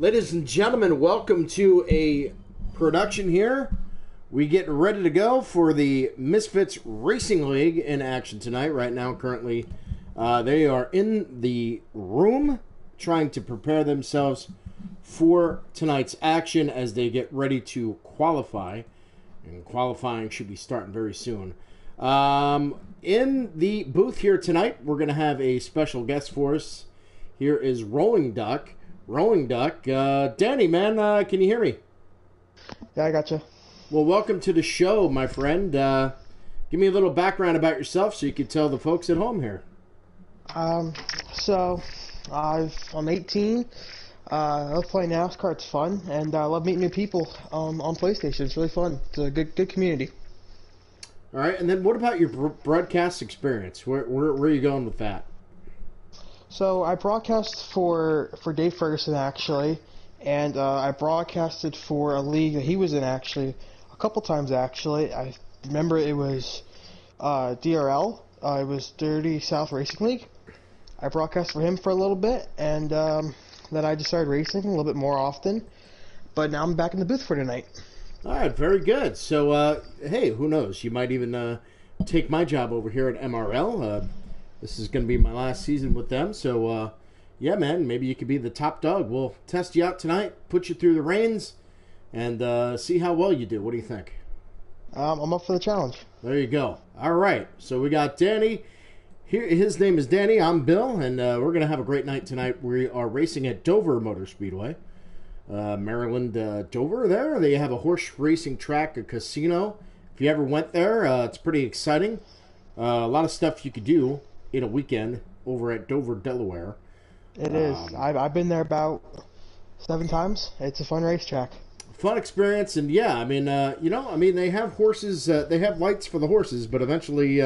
Ladies and gentlemen, welcome to a production here. We get ready to go for the Misfits Racing League in action tonight. Right now, currently, they are in the room trying to prepare themselves for tonight's action as they get ready to qualify. And qualifying should be starting very soon. In the booth here tonight, we're going to have a special guest for us. Here is Rolling Duck. Rolling Duck. Danny, man, can you hear me? Yeah, I gotcha. Well, welcome to the show, my friend. Give me a little background about yourself so you can tell the folks at home here. I'm 18. I love playing NASCAR. It's fun, and I love meeting new people on PlayStation. It's really fun. It's a good community. All right, and then what about your broadcast experience? Where are you going with that? So I broadcast for Dave Ferguson, actually, and I broadcasted for a league that he was in, actually, a couple times, actually. I remember it was DRL. It was Dirty South Racing League. I broadcast for him for a little bit, and then I just started racing a little bit more often. But now I'm back in the booth for tonight. All right, very good. So, hey, who knows? You might even take my job over here at MRL. This is going to be my last season with them. So, yeah, man, maybe you could be the top dog. We'll test you out tonight, put you through the reins, and see how well you do. What do you think? I'm up for the challenge. There you go. All right, so we got Danny. Here, his name is Danny. I'm Bill, and we're going to have a great night tonight. We are racing at Dover Motor Speedway. Maryland, Dover there. They have a horse racing track, a casino. If you ever went there, it's pretty exciting. A lot of stuff you could do in a weekend over at Dover, Delaware. It is. I've been there about 7 times. It's a fun racetrack. Fun experience, and yeah, I mean, they have horses, they have lights for the horses, but eventually,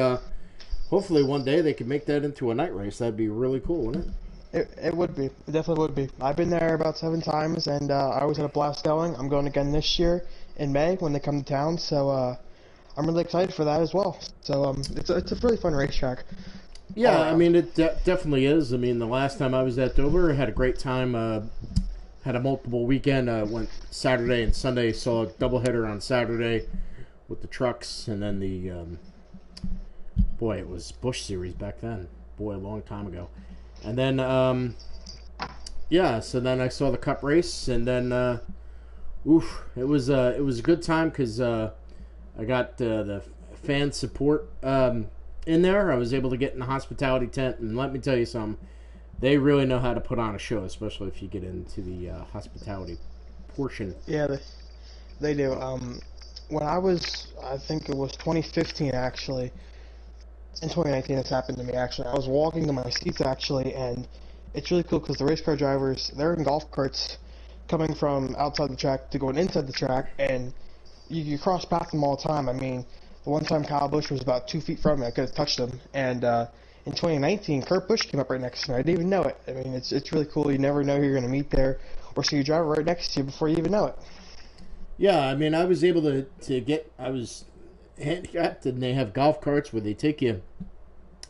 hopefully one day they can make that into a night race. That'd be really cool, wouldn't it? It would be. It definitely would be. I've been there about 7 times, and I always had a blast going. I'm going again this year in May when they come to town, so I'm really excited for that as well. So it's a really fun racetrack. Yeah, I mean, it definitely is. I mean, the last time I was at Dover, I had a great time. Had a multiple weekend. Went Saturday and Sunday, saw a doubleheader on Saturday with the trucks, and then the, it was Busch Series back then. Boy, a long time ago. And then, so then I saw the Cup race, and then, it was a good time because I got the fan support in there. I was able to get in the hospitality tent, and let me tell you something, they really know how to put on a show, especially if you get into the hospitality portion. Yeah, they do. When I think it was 2015, actually. In 2019, this happened to me, actually. I was walking to my seats, actually, and it's really cool because the race car drivers, they're in golf carts coming from outside the track to going inside the track, and you cross paths them all the time. I mean, the one time Kyle Busch was about 2 feet from me. I could have touched him. And in 2019, Kurt Busch came up right next to me. I didn't even know it. I mean, it's really cool. You never know who you're going to meet there or see your driver right next to you before you even know it. Yeah, I mean, I was able to get... I was handicapped, and they have golf carts where they take you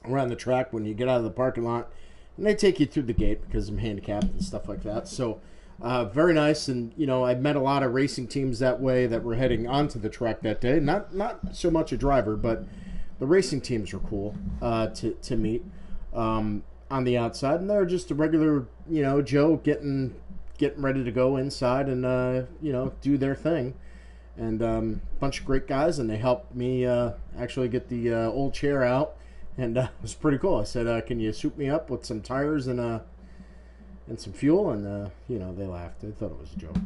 around the track when you get out of the parking lot, and they take you through the gate because I'm handicapped and stuff like that. So very nice, and I met a lot of racing teams that way that were heading onto the track that day. Not so much a driver, but the racing teams were cool to meet on the outside, and they're just a regular Joe getting ready to go inside and do their thing. And a bunch of great guys, and they helped me actually get the old chair out, and it was pretty cool. I said, "Can you soup me up with some tires and some fuel?" And they laughed. They thought it was a joke.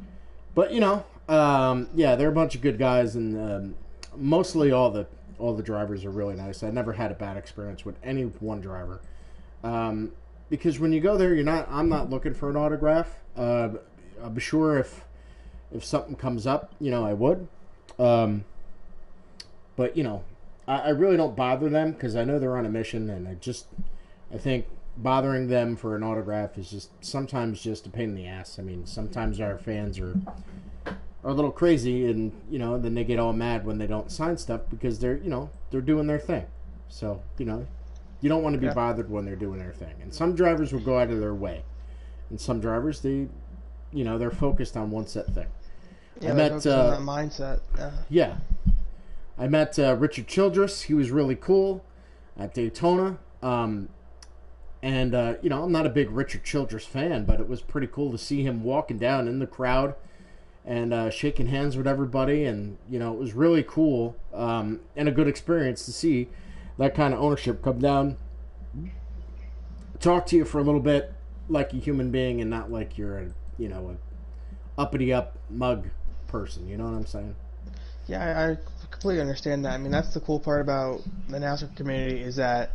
But they're a bunch of good guys, and mostly all the drivers are really nice. I never had a bad experience with any one driver, because when you go there, I'm not looking for an autograph. I'll be sure if something comes up, I would. But, I really don't bother them because I know they're on a mission, and I think bothering them for an autograph is sometimes just a pain in the ass. I mean, sometimes our fans are a little crazy, and, then they get all mad when they don't sign stuff because they're doing their thing. So, you don't want to be bothered when they're doing their thing. And some drivers will go out of their way. And some drivers, they they're focused on one set thing. Yeah, they're focused on that mindset. Yeah. I met Richard Childress. He was really cool at Daytona. I'm not a big Richard Childress fan, but it was pretty cool to see him walking down in the crowd and shaking hands with everybody. And, it was really cool and a good experience to see that kind of ownership come down, talk to you for a little bit like a human being and not like you're a uppity-up mug person. You know what I'm saying? Yeah, I completely understand that. I mean, that's the cool part about the NASCAR community is that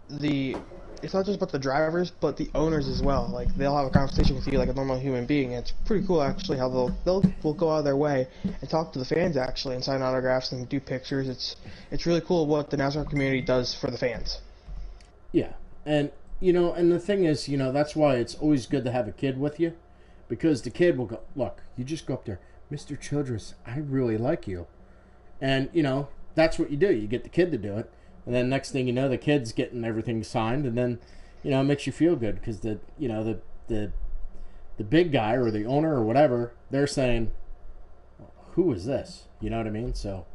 it's not just about the drivers, but the owners as well. Like, they'll have a conversation with you like a normal human being. And it's pretty cool, actually, how they'll go out of their way and talk to the fans, actually, and sign autographs and do pictures. It's really cool what the NASCAR community does for the fans. Yeah, and and the thing is, that's why it's always good to have a kid with you, because the kid will go, look, you just go up there, Mr. Childress, I really like you, and that's what you do. You get the kid to do it. And then next thing you know, the kid's getting everything signed, and then, it makes you feel good because the big guy or the owner or whatever, they're saying, who is this? You know what I mean? So,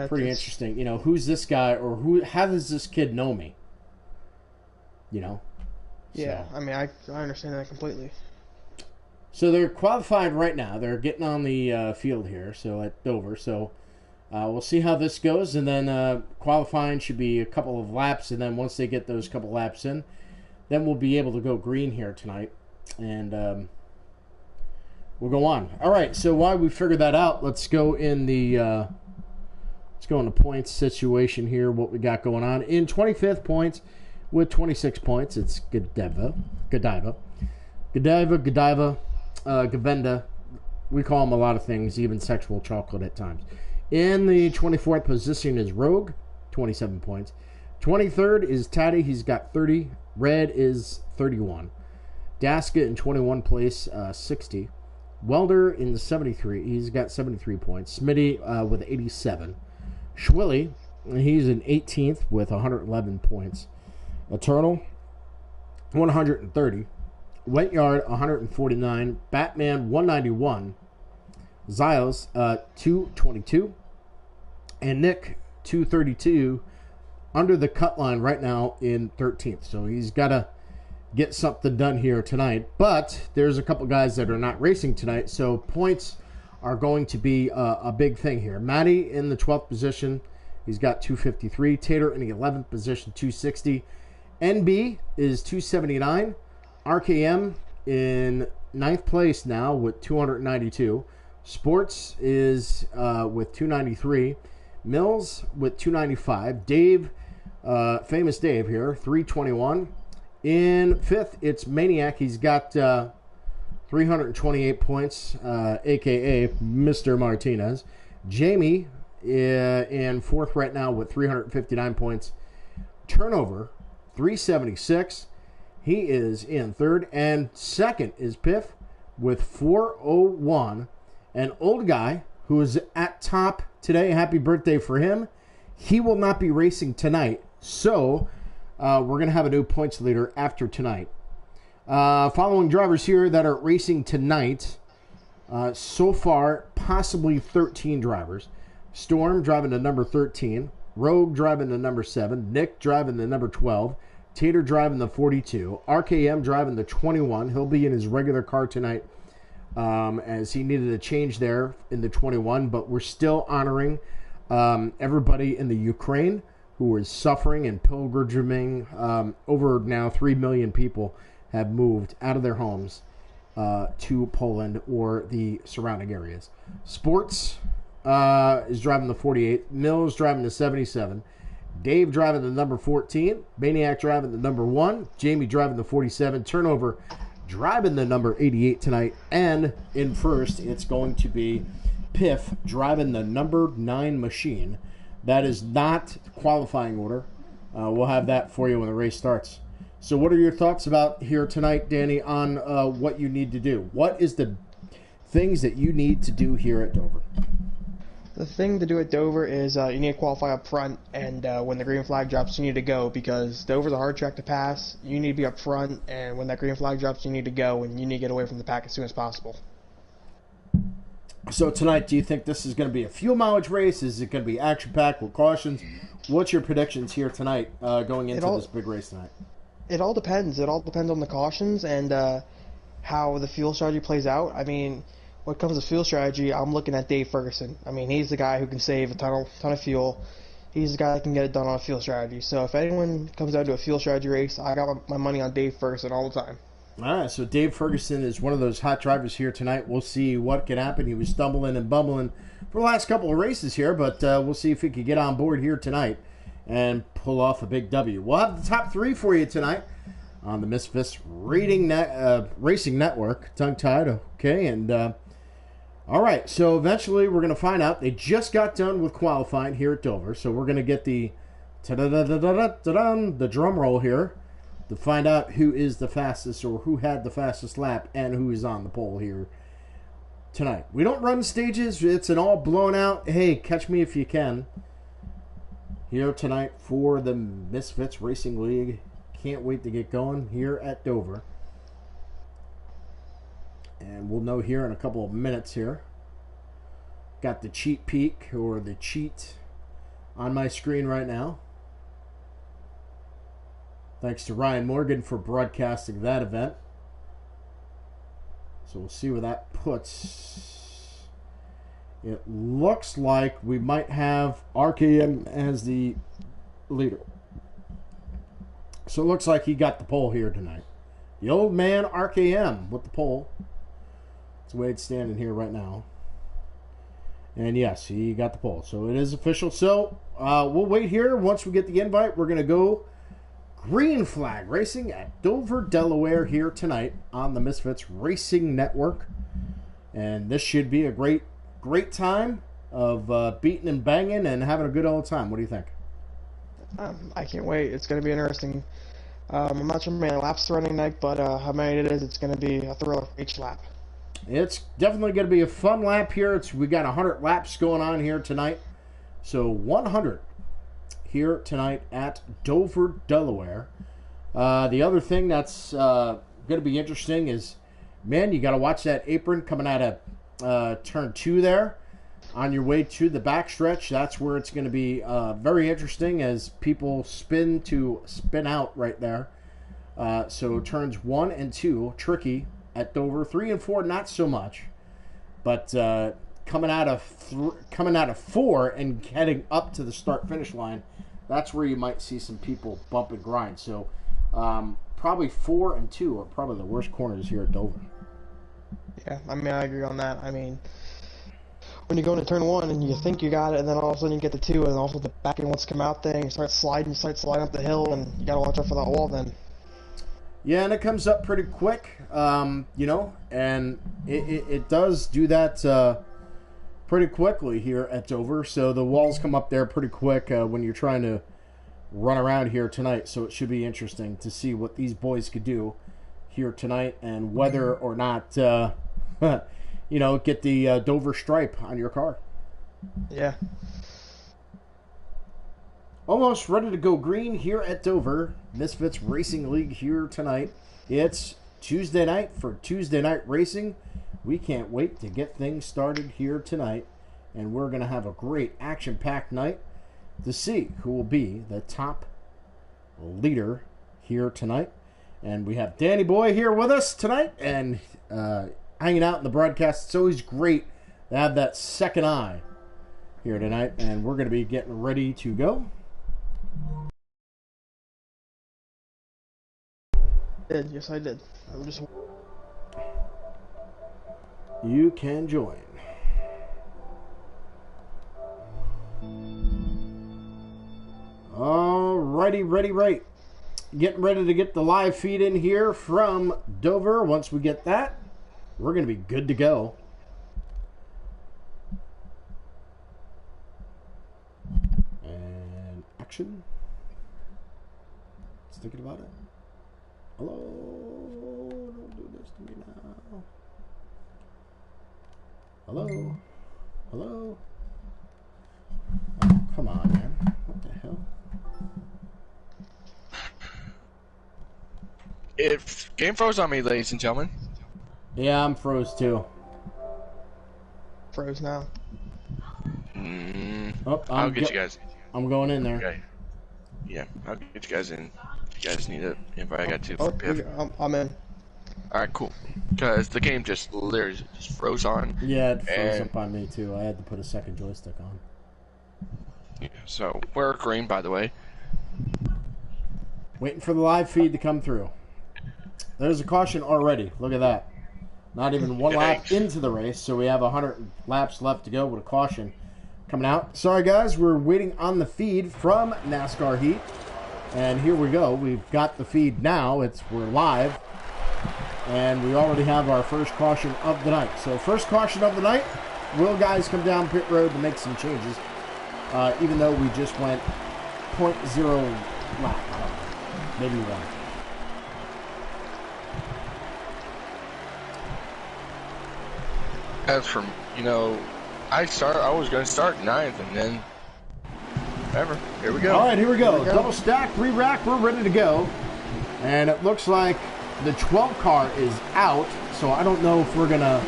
pretty interesting. Who's this guy or how does this kid know me? Yeah, so. I mean, I understand that completely. So they're qualified right now. They're getting on the field here, so at Dover. So we'll see how this goes, and then qualifying should be a couple of laps, and then once they get those couple laps in, then we'll be able to go green here tonight, and we'll go on. All right, so while we figure that out, let's go in the points situation here. What we got going on in 25th points with 26 points? It's Godiva, Govenda. We call him a lot of things, even sexual chocolate at times. In the 24th position is Rogue, 27 points. 23rd is Taddy. He's got 30. Red is 31. Daskett in 21 place, 60. Welder in the 73. He's got 73 points. Smitty with 87. Schwilly, he's in 18th with 111 points. Eternal, 130. Wet-Yard, 149. Batman, 191. Ziles, 222. And Nick, 232. Under the cut line right now in 13th. So he's got to get something done here tonight. But there's a couple guys that are not racing tonight. So points are going to be a big thing here. Matty in the 12th position. He's got 253. Tater in the 11th position, 260. NB is 279. RKM in 9th place now with 292. Sports is with 293. Mills with 295. Dave, famous Dave here, 321. In 5th, it's Maniac. He's got 328 points, a.k.a. Mr. Martinez. Jamie in 4th right now with 359 points. Turnover, 376. He is in 3rd. And 2nd is Piff with 401. An old guy who is at top today. Happy birthday for him. He will not be racing tonight. So we're going to have a new points leader after tonight. Following drivers here that are racing tonight. So far, possibly 13 drivers. Storm driving to number 13. Rogue driving to number 7. Nick driving to number 12. Tater driving the 42. RKM driving the 21. He'll be in his regular car tonight as he needed a change there in the 21. But we're still honoring everybody in the Ukraine who is suffering and pilgrimaging. Over now 3 million people have moved out of their homes to Poland or the surrounding areas. Sports is driving the 48. Mills driving the 77. Dave driving the number 14. Maniac driving the number 1. Jamie driving the 47. Turnover driving the number 88 tonight. And in first, it's going to be Piff driving the number 9 machine. That is not qualifying order. We'll have that for you when the race starts. So what are your thoughts about here tonight, Danny, on what you need to do? What is the things that you need to do here at Dover? The thing to do at Dover is you need to qualify up front, and when the green flag drops, you need to go, because Dover's a hard track to pass. You need to be up front, and when that green flag drops, you need to go, and you need to get away from the pack as soon as possible. So tonight, do you think this is going to be a fuel mileage race? Is it going to be action-packed with cautions? What's your predictions here tonight going into this big race tonight? It all depends. It all depends on the cautions and how the fuel strategy plays out. I mean, when it comes to fuel strategy, I'm looking at Dave Ferguson. I mean, he's the guy who can save a ton of fuel. He's the guy that can get it done on a fuel strategy. So if anyone comes down to a fuel strategy race, I got my money on Dave Ferguson all the time. All right, so Dave Ferguson is one of those hot drivers here tonight. We'll see what can happen. He was stumbling and bumbling for the last couple of races here, but we'll see if he can get on board here tonight and pull off a big W. We'll have the top three for you tonight on the Misfits Racing Network. Tongue-tied, okay, and all right, so eventually we're going to find out. They just got done with qualifying here at Dover, so we're going to get the drum roll here to find out who is the fastest or who had the fastest lap and who is on the pole here tonight. We don't run stages. It's an all blown out, hey, catch me if you can, here tonight for the Misfits Racing League. Can't wait to get going here at Dover. And we'll know here in a couple of minutes here. Got the cheat peek or the cheat on my screen right now. Thanks to Ryan Morgan for broadcasting that event. So we'll see where that puts. It looks like we might have RKM as the leader. So it looks like he got the pole here tonight. The old man RKM with the pole. That's the way it's standing here right now. And yes, he got the pole. So it is official. So we'll wait here. Once we get the invite, we're going to go green flag racing at Dover, Delaware here tonight on the Misfits Racing Network. And this should be a great time of beating and banging and having a good old time. What do you think? I can't wait. It's going to be interesting. I'm not sure how many laps running tonight, but how many it is, it's going to be a thriller for each lap. It's definitely going to be a fun lap here. We got 100 laps going on here tonight. So 100 here tonight at Dover, Delaware. The other thing that's going to be interesting is, man, you got to watch that apron coming out of turn 2 there on your way to the backstretch. That's where it's going to be very interesting as people spin out right there. So turns 1 and 2, tricky at Dover. 3 and 4, not so much. But coming out of 4 and heading up to the start-finish line, that's where you might see some people bump and grind. So probably 4 and 2 are probably the worst corners here at Dover. Yeah, I mean, I agree on that. I mean, when you go into turn 1 and you think you got it, and then all of a sudden you get the 2, and also the back end wants to come out there, and you start sliding up the hill, and you got to watch out for that wall then. Yeah, and it comes up pretty quick, and it does do that pretty quickly here at Dover. So the walls come up there pretty quick when you're trying to run around here tonight. So it should be interesting to see what these boys could do here tonight and whether or not, get the Dover stripe on your car. Yeah. Almost ready to go green here at Dover. Misfits Racing League here tonight. It's Tuesday night for Tuesday night racing. We can't wait to get things started here tonight. And we're going to have a great action-packed night to see who will be the top leader here tonight. And we have Danny Boy here with us tonight and hanging out in the broadcast. It's always great to have that second eye here tonight. And we're going to be getting ready to go. Yes, I did. I'm just. You can join. Alrighty, right. Getting ready to get the live feed in here from Dover. Once we get that, we're going to be good to go. And action. Just thinking about it. Hello, don't do this to me now. Hello. If game froze on me, ladies and gentlemen. Yeah, I'm froze too. Froze now. Oh, I'll get you guys. I'm going in there. Okay. Yeah, I'll get you guys in. If you guys need an invite, I got two for Oh, Piff. I'm in. Alright, cool. Because the game just literally just froze on. Yeah, it froze up on me too. I had to put a second joystick on. Yeah, so we're green, by the way. Waiting for the live feed to come through. There's a caution already. Look at that. Not even one lap into the race, so we have 100 laps left to go with a caution coming out. Sorry, guys, we're waiting on the feed from NASCAR Heat. And here we go. We've got the feed now. We're live. And we already have our first caution of the night. So first caution of the night. Will guys come down pit road to make some changes? Even though we just went 0.0 lap. Maybe one. As from, I was going to start 9th, and then whatever. Here we go. All right, here we go. Double stack, re-rack, we're ready to go. And it looks like the 12 car is out, so I don't know if we're going to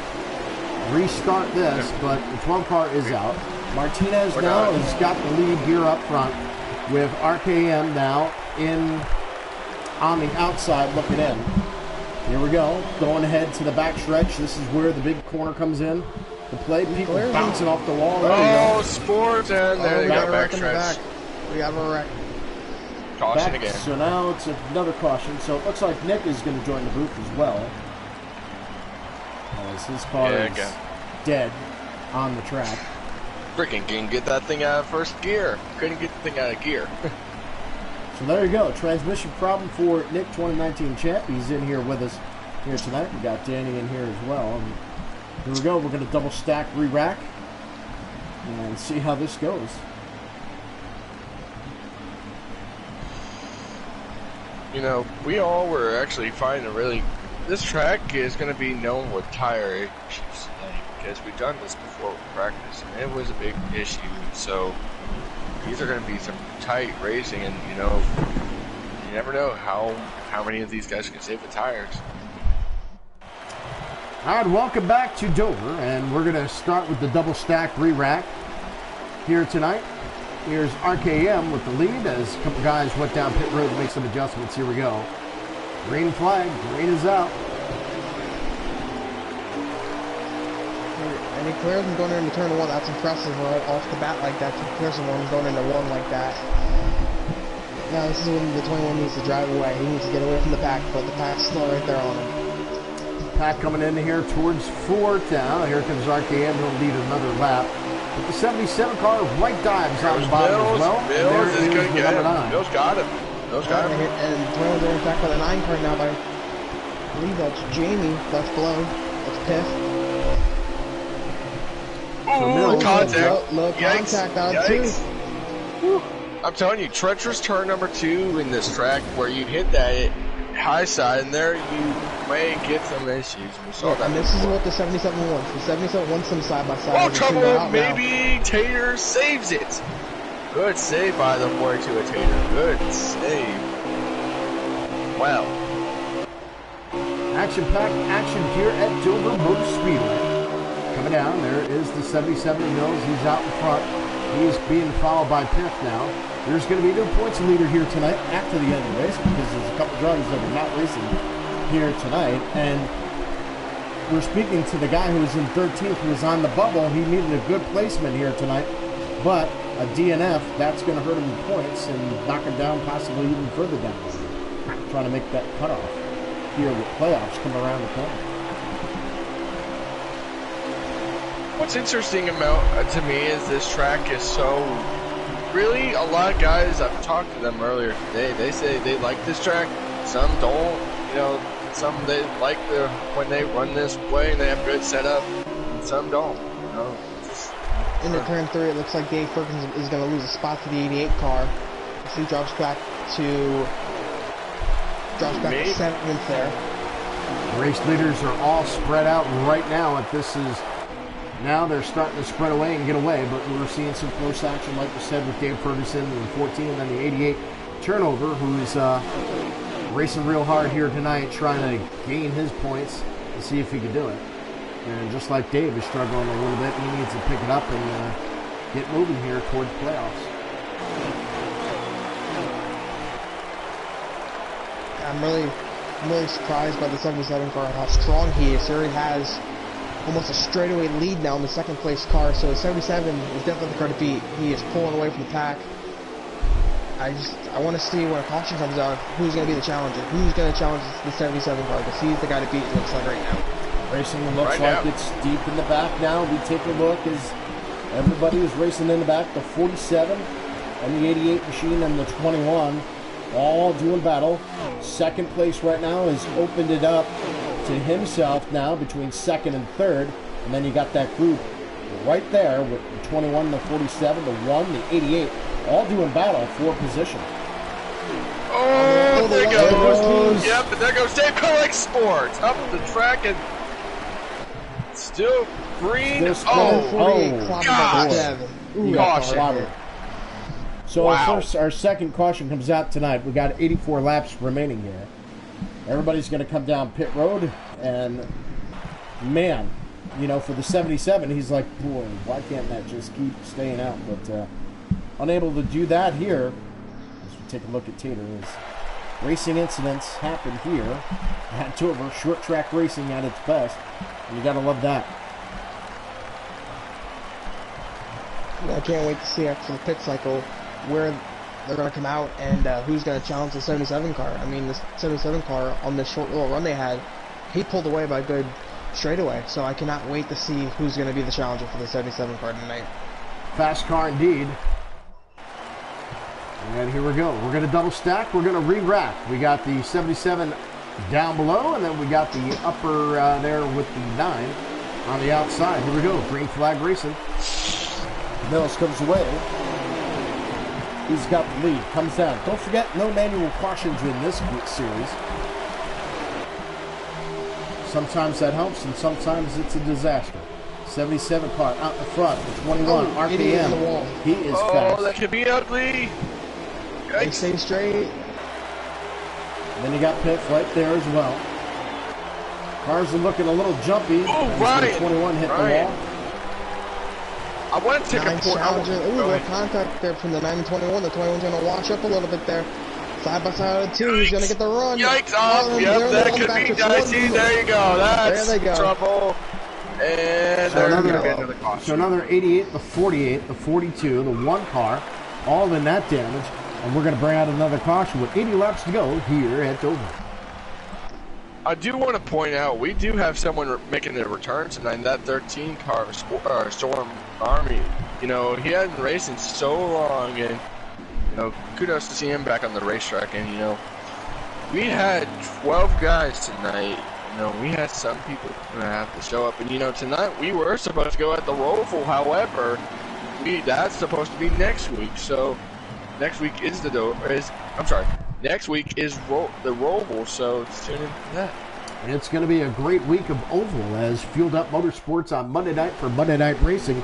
restart this, but the 12 car is out. Martinez now has got the lead here up front with RKM now on the outside looking in. Here we go, going ahead to the back stretch. This is where the big corner comes in to play. People bouncing off the wall. Oh, sports, and there they go, back stretch. We got a wreck. Caution again. So now it's another caution. So it looks like Nick is going to join the booth as well. As his car is dead on the track. Freaking can get that thing out of first gear. Couldn't get the thing out of gear. So there you go. Transmission problem for Nick, 2019 champ. He's in here with us here tonight. We got Danny in here as well. And here we go. We're going to double stack, re-rack, and see how this goes. We all were actually finding this track is going to be known with tire issues today because we've done this before with practice, and it was a big issue. So these are going to be some tight racing, and you never know how many of these guys can save the tires. All right, welcome back to Dover, and we're going to start with the double stack re-rack here tonight. Here's RKM with the lead as a couple guys went down pit road to make some adjustments. Here we go. Green flag, green is out. And he clears him going into turn 1. That's impressive right off the bat like that. He clears him going into 1 like that. Now this is when the 21 needs to drive away. He needs to get away from the pack, but the pack's still right there on him. Pack coming in here towards 4th now. Here comes RKM. He'll lead another lap. But the 77 car, white dives on the bottom as well. Mills is going to get him. Mills got him. And 21's are back by the 9 car now by, I believe that's Jamie left below. That's Piff. Ooh, contact. Low contact out of 2. I'm telling you, treacherous turn number 2 in this track where you hit that high side, and there you may get some issues. We saw that. And this is what the 77 wants. The 77 wants some side by side. Oh, trouble! Maybe Tater saves it. Good save by the 42 of Tater. Good save. Wow. Action-packed action here at Dover Motor Speedway. Coming down, there is the 77 Mills. He's out in front. He's being followed by Piff now. There's going to be no points leader here tonight after the end of the race because there's a couple drivers that are not racing here tonight. And we're speaking to the guy who was in 13th, who was on the bubble. He needed a good placement here tonight, but a DNF, that's going to hurt him in points and knock him down possibly even further down. Trying to make that cutoff here with playoffs coming around the corner. What's interesting about to me is this track is so really a lot of guys I've talked to them earlier today. They say they like this track. Some don't. Some they like when they run this way and they have good setup. And some don't. In the turn 3, it looks like Dave Perkins is going to lose a spot to the 88 car. He drops back to 7th there. Race leaders are all spread out right now. Now they're starting to spread away and get away, but we're seeing some close action, like we said, with Dave Ferguson in the 14 and then the 88 turnover, who's racing real hard here tonight, trying to gain his points to see if he can do it. And just like Dave is struggling a little bit, he needs to pick it up and get moving here towards playoffs. I'm really surprised by the 77 car, how strong he is. He already has almost a straightaway lead now in the second place car, so the 77 is definitely the car to beat. He is pulling away from the pack. I want to see when a caution comes out, who's going to be the challenger. Who's going to challenge the 77 car, because he's the guy to beat, it looks like right now. Racing looks Right like now. it's deep in the back now. We take a look as everybody is racing in the back. The 47 and the 88 machine and the 21 all doing battle. Second place right now has opened it up to himself now between second and third. And then you got that group right there with the 21, the 47, the 1, the 88, all doing battle for position. Oh, there There goes. goes. Yep, and there goes Dave Collect Sports up the track and still green. Still Oh, 48, oh, clobbed gosh. by 7. He got Caution. clobbered. So Wow. our second caution comes out tonight. We got 84 laps remaining here. Everybody's going to come down pit road, and man, you know, for the 77, he's like, boy, why can't that just keep staying out? But unable to do that here. As we take a look at Tater, as racing incidents happen here at Dover, short track racing at its best. And you got to love that. I can't wait to see after the pit cycle where they're going to come out and who's going to challenge the 77 car. I mean, the 77 car on this short little run they had, he pulled away by a good straightaway. So I cannot wait to see who's going to be the challenger for the 77 car tonight. Fast car indeed. And here we go. We're going to double stack. We're going to re-rack. We got the 77 down below, and then we got the upper there with the 9 on the outside. Here we go. Green flag racing. Mills comes away. He's got the lead. Comes down. Don't forget, no manual cautions in this series. Sometimes that helps, and sometimes it's a disaster. 77 car out in the front. The 21 Oh, idiot in the wall. RPM. He is Oh, fast. that could be ugly. They Yikes. stay straight. Then you got Piff right there as well. Cars are looking a little jumpy. Oh, as Ryan. the 21 hit Ryan. the wall. I want to take a Nine port. challenger. Ooh, Go little ahead. contact there from the 9 and 21. The 21's going to wash up a little bit there. Side by side of the 2. He's going to get the run. Yikes! Oh, Yep, they're that on the could back be to 21. dicey. There you go. That's There they go. trouble. And So there's another- going to be another caution. So another 88, the 48, the 42, the 1 car, all in that damage. And we're going to bring out another caution with 80 laps to go here at Dover. I do want to point out, we do have someone making a return tonight. That 13 car, Storm Army. You know, he hadn't raced in so long, and you know, kudos to see him back on the racetrack. And you know, we had 12 guys tonight. You know, we had some people who have to show up, and you know, tonight we were supposed to go at the Roval. However, that's supposed to be next week. So next week is next week is the Roval. So tune in for that. And it's going to be a great week of Oval as Fueled Up Motorsports on Monday night for Monday Night Racing.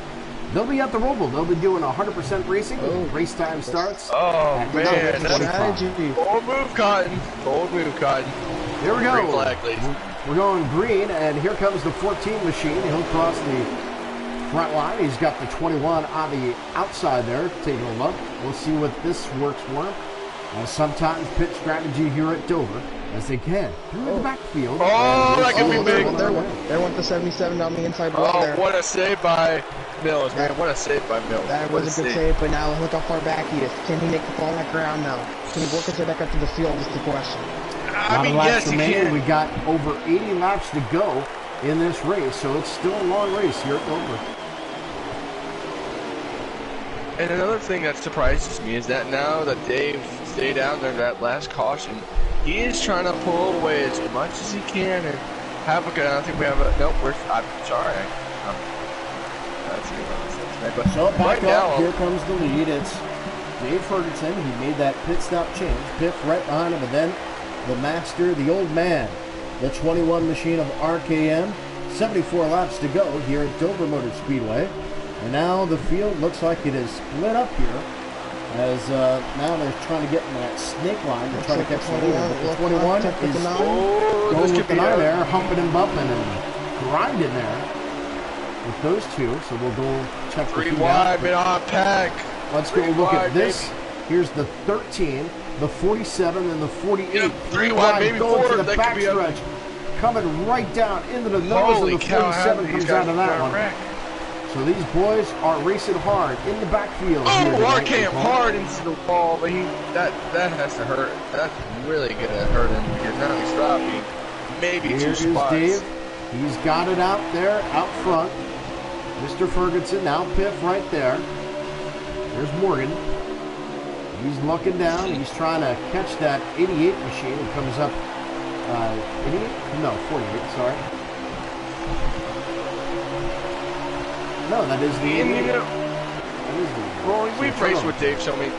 They'll be at the Roval. They'll be doing 100% racing. Race time starts. Oh at man, 9:45. Strategy. bold move, Cotton. Bold move, Cotton. Here we Green go. flag, ladies. We're going green, and here comes the 14 machine. He'll cross the front line. He's got the 21 on the outside there. Taking a look. We'll see what this works for him. Sometimes pit strategy here at Dover as they can through the backfield. Oh, that could be Oh, big. there went the 77 down the inside wall Oh, there. what a save by Mills, man. What a save by Mills. That What was a good save, but now look how far back he is. Can he make the fall on that ground now? Can he work his way back up to the field is the question. I mean, laps yes, he remaining. can. We got over 80 laps to go in this race, so it's still a long race here at Dover. And another thing that surprises me is that now that Dave stayed down there that last caution, he is trying to pull away as much as he can and have a good. I don't think we have a. Nope, I'm sorry. But So back right up, now, here comes the lead. It's Dave Ferguson. He made that pit stop change. Piff right behind him, and then the master, the old man, the 21 machine of RKM. 74 laps to go here at Dover Motor Speedway. And now the field looks like it is split up here As now they're trying to get in that snake line. They're trying to catch the leader. But the 21 21 is going going with the 9 there, humping and bumping and grinding there with those two. So we'll go check the 3 feet wide, out. mid on pack. Let's go look at this. Baby. Here's the 13, the 47, and the 48. Yeah, 3 wide, maybe going 4. to the That could be a- backstretch. Coming right down into the nose Holy of the cow, 47 these comes guys out of that one. wreck. So these boys are racing hard in the backfield. here Oh, tonight. Arcamp hard into the wall, but that has to hurt. That's really gonna hurt him because now he's dropping maybe Here 2 is spots. Dave. He's got it out there, out front. Mr. Ferguson, now Piff right there. There's Morgan. He's looking down. He's trying to catch that 88 machine. It comes up, 88? No, 48, sorry. No, that is the 88. That is the Rolling, we've raced with Dave so many.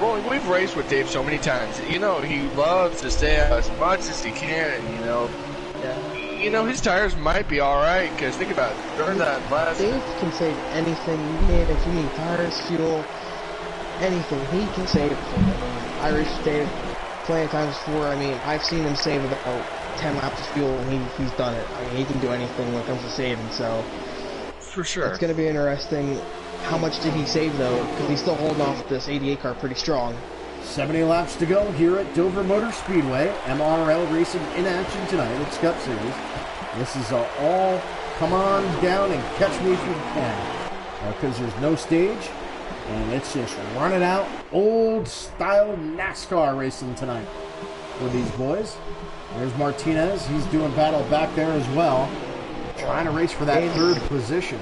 Rolling, we've raced with Dave so many times. You know, he loves to stay out as much as he can, and you know, his tires might be all right. Because think about it, during that last. Dave can save anything you need. If you need tires, fuel, anything, he can save it for you. I raced Dave plenty of times before. I mean, I've seen him save about 10 laps of fuel, and he's done it. I mean, he can do anything when it comes to saving, so For sure. it's going to be interesting. How much did he save, though? Because he's still holding off this 88 car pretty strong. 70 laps to go here at Dover Motor Speedway. MRL Racing in action tonight. It's Cup Series. This is all come on down and catch me if you can. Because there's no stage. And it's just running out. Old style NASCAR racing tonight with these boys. There's Martinez. He's doing battle back there as well. Trying to race for that third position.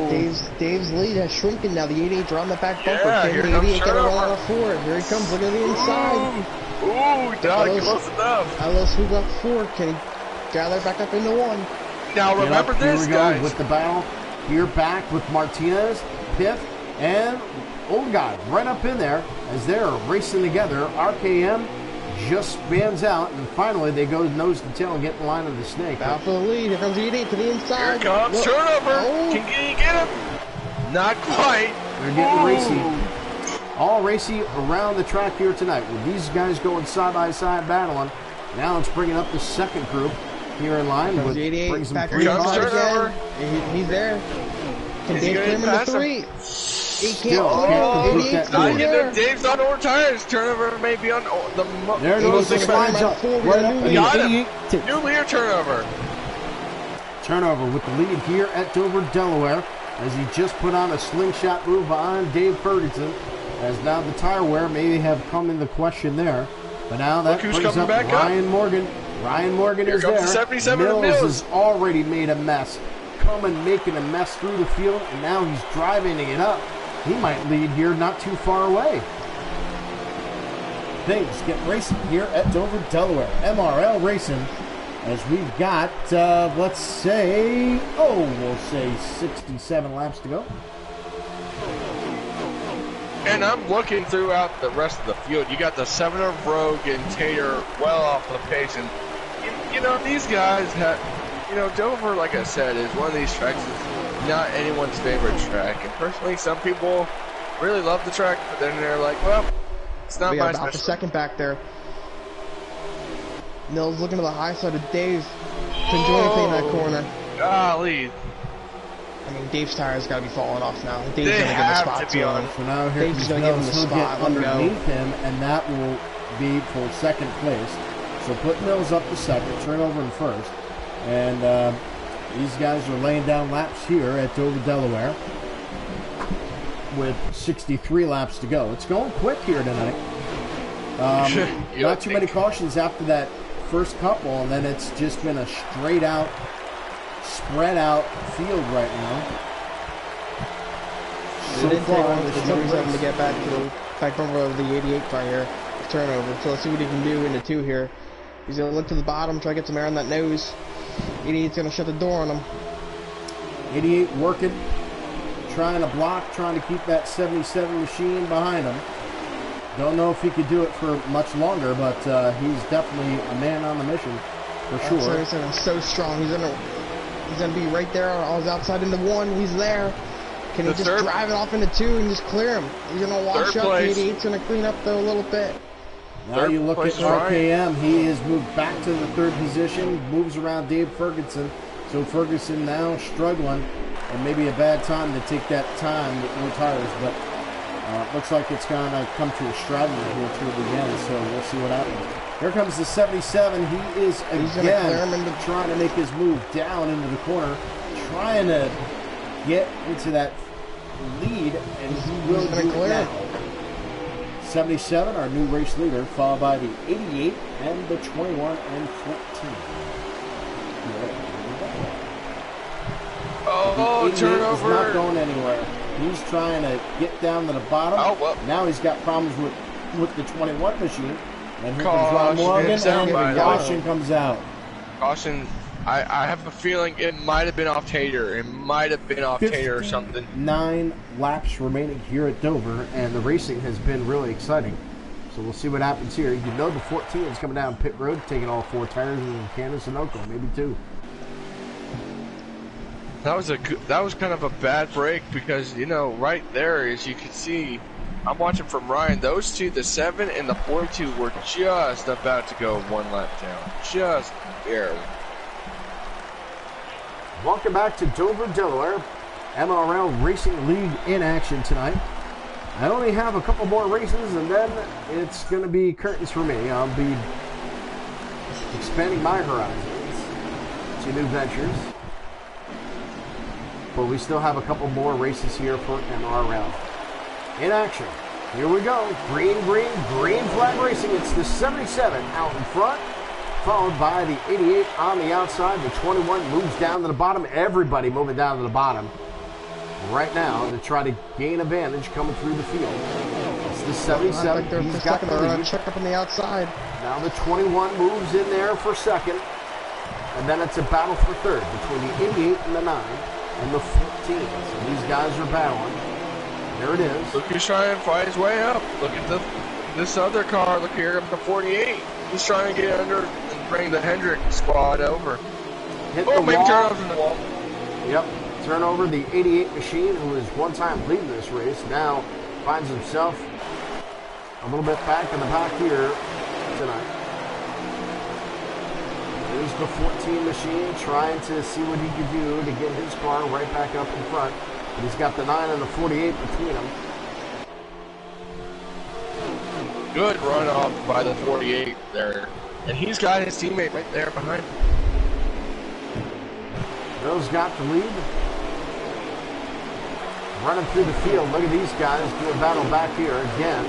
Dave's lead has shrunken now. The 88's around the back bumper. Yeah, Can here the comes 88 get a turnover. run out forward? Here he comes. Look at the inside. Ooh, not close enough. Ellis, who got 4? Can he gather back up into 1? Now remember this, Here we go guys. with the battle. Here back with Martinez, Piff, and old guy right up in there as they're racing together. RKM just spans out, and finally they go nose to tail and get in line of the snake. Out for the lead. Here comes the 88 to the inside. Here comes Look. turnover. Oh. Can you get him? Not quite. They're getting racy. All racy around the track here tonight with these guys going side by side battling. Now it's bringing up the second group here in line. Comes With, the 88 brings them back 3 comes cars. turnover. again. He's there. Can Is he Dave gonna clear him into pass him? 3? He Still can't. can't complete 88's that not lead. there. Dave's on over tires. Turnover may be on the. There goes the Think slides about up. it. Right up. Got him. 88 to New leader turnover. turnover with the lead here at Dover, Delaware, as he just put on a slingshot move behind Dave Ferguson, as now the tire wear may have come into question there. But now that Look who's brings coming up back up. Ryan Morgan. Ryan Morgan Here is comes there. the 77 of Mills Mills. has already made a mess. Coming, making a mess through the field, and now he's driving it up. He might lead here not too far away. Things get racing here at Dover, Delaware. MRL Racing, as we've got, let's say, we'll say 67 laps to go. And I'm looking throughout the rest of the field. You got the 7 of Rogue and Tater well off the pace. And, you know, these guys have, you know, Dover, like I said, is one of these tracks that's not anyone's favorite track. And personally, some people really love the track, but then they're like, well, it's not We my got about the specialty. second back there. Mills looking to the high side of Dave. Couldn't do anything in that corner. Golly. I mean, Dave's tires got to be falling off now. Dave's They going to give a have spot to to be him. on. So now here Dave's comes gonna give him Mills. the He'll spot, get let him go. underneath him, and that will be for second place. So put Mills up to second, turnover in first. And these guys are laying down laps here at Dover, Delaware, with 63 laps to go. It's going quick here tonight. Not too many cautions after that first couple, and then it's just been a straight out, spread out field right now. They didn't take long for the Jones having to get back to the back bumper of the 88 car here. Turnover. So let's see what he can do in the 2 here. He's going to look to the bottom, try to get some air on that nose. 88's going to shut the door on him. 88 working, trying to block, trying to keep that 77 machine behind him. Don't know if he could do it for much longer, but he's definitely a man on the mission for sure. He's so strong. He's gonna be right there on his outside into 1. He's there. Can he just drive it off into 2 and just clear him? He's going to wash up. The 88's going to clean up though a little bit. Now you look at RKM. He has moved back to the 3rd position, moves around Dave Ferguson. So Ferguson now struggling, and maybe a bad time to take that time with more tires. But looks like it's going to come to a strategy here toward the end. So we'll see what happens. Here comes the 77. He is again trying to make his move down into the corner, trying to get into that lead, and he will do it now. 77, our new race leader, followed by the 88 and the 21 and 14. Oh, turnover! He's not going anywhere. He's trying to get down to the bottom. Oh, well. Now he's got problems with the 21 machine. And here comes Ron Morgan, and caution comes out. Caution. I have a feeling it might have been off Tater. It might have been off Tater or something. 9 laps remaining here at Dover, and the racing has been really exciting. So we'll see what happens here. You know the 14 is coming down pit road, taking all 4 tires in Candace and Oko, maybe 2. That was kind of a bad break because, you know, right there, as you can see, I'm watching from Ryan. Those two, the 7 and the 42, were just about to go 1 lap down. Just barely. Welcome back to Dover, Delaware. MRL Racing League in action tonight. I only have a couple more races, and then it's going to be curtains for me. I'll be expanding my horizons to new ventures. But we still have a couple more races here for MRL. In action. Here we go. Green flag racing. It's the 77 out in front, followed by the 88 on the outside. The 21 moves down to the bottom. Everybody moving down to the bottom right now to try to gain advantage coming through the field. It's the 77. He's got the lead. Check up on the outside. Now the 21 moves in there for second. And then it's a battle for third between the 88 and the 9 and the 14. So these guys are battling. There it is. Look, he's trying to fight his way up. Look at this other car. Look here, up the 48. He's trying to get under and bring the Hendrick squad over. Hit the wall. Turnovers in the wall. Yep. Turn over the 88 machine, who is one time leading this race, now finds himself a little bit back in the back here tonight. There's the 14 machine trying to see what he can do to get his car right back up in front. But he's got the 9 and the 48 between them. Good run off by the 48 there. And he's got his teammate right there behind him. Bill's got the lead. Running through the field. Look at these guys doing battle back here again.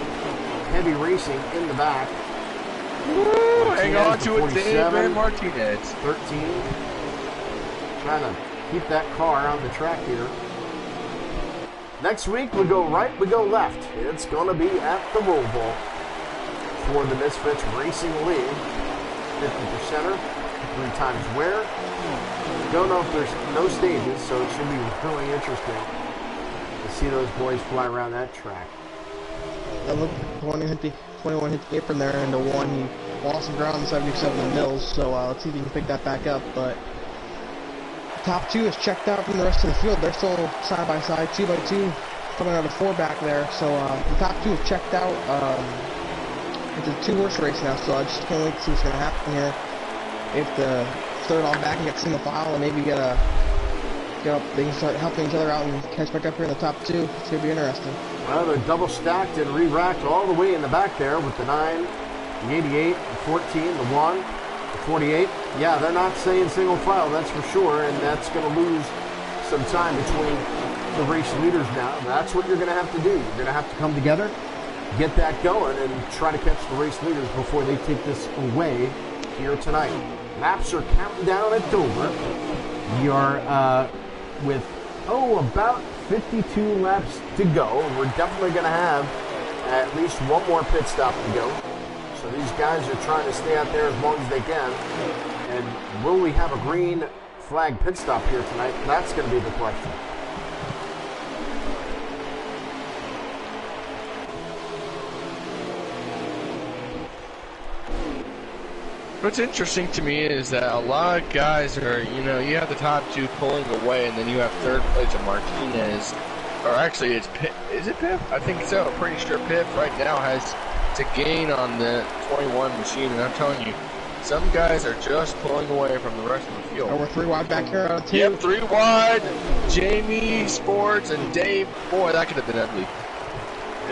Heavy racing in the back. Woo, hang on to it, David Martinez. 13. Trying to keep that car on the track here. Next week, we go right, we go left. It's going to be at the Roll Bowl for the Misfits Racing League. 50%er, 3 times wear. Don't know if there's no stages, so it should be really interesting to see those boys fly around that track. Look, 21 hit the apron there, and the 1 he lost some ground in 77 in Mills, so let's see if he can pick that back up. But top 2 is checked out from the rest of the field. They're still side by side, 2 by 2, coming out of 4 back there. So the top 2 is checked out. It's a 2-horse race now, so I just can't wait to see what's going to happen here. If the third on back and get single file, and maybe get up, they can start helping each other out and catch back up here in the top 2. It's going to be interesting. Well, they're double stacked and re-racked all the way in the back there with the 9, the 88, the 14, the 1, the 48. Yeah, they're not saying single file, that's for sure, and that's going to lose some time between the race leaders now. That's what you're going to have to do. You're going to have to come together, get that going, and try to catch the race leaders before they take this away here tonight. Laps are counting down at Dover. We are with, about 52 laps to go. We're definitely going to have at least one more pit stop to go. So these guys are trying to stay out there as long as they can. And will we have a green flag pit stop here tonight? That's going to be the question. What's interesting to me is that a lot of guys are, you have the top 2 pulling away, and then you have third place of Martinez or actually it's Piff. Is it Piff? I think so. Pretty sure Piff right now has to gain on the 21 machine, and I'm telling you, some guys are just pulling away from the rest of the field. Oh, we're 3 wide back here out of 2. Yep, 3 wide. Jamie, Sports, and Dave. Boy, that could have been ugly.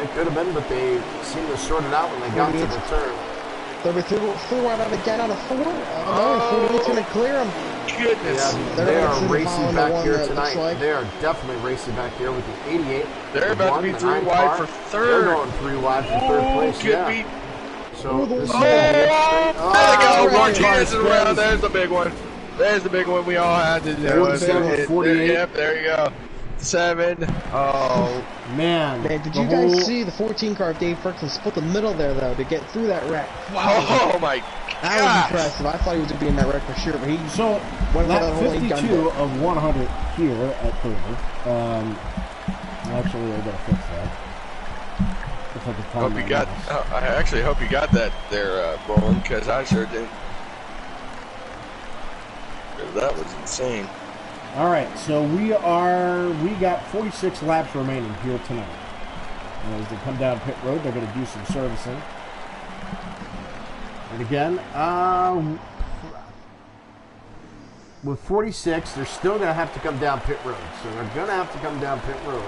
It could have been, but they seemed to sort it out when they got to the turn. They'll be 3 wide out again out of 4. No, 48's going to clear them. Goodness. Yeah, they are racing back here tonight. Like. They are definitely racing back here with the 88. They're about to be 3 wide for 3rd. They're going 3 wide for 3rd place. Could be. So this is there they go. Martinez is around. There's the big one. There's the big one we all had to do. 48. Yep, there you go. 7. Oh, man. Did you guys see the 14 car of Dave Ferguson split the middle there, though, to get through that wreck? Oh, my God. That was impressive. I thought he was going to be in that wreck for sure, but he went that 52 of 100 here at Dover. Actually, I got to fix that. Hope you got. I actually hope you got that there, Bowling, because I sure did. That was insane. All right, so we got 46 laps remaining here tonight. And as they come down pit road, they're going to do some servicing. And again, with 46, they're still going to have to come down pit road. So they're going to have to come down pit road.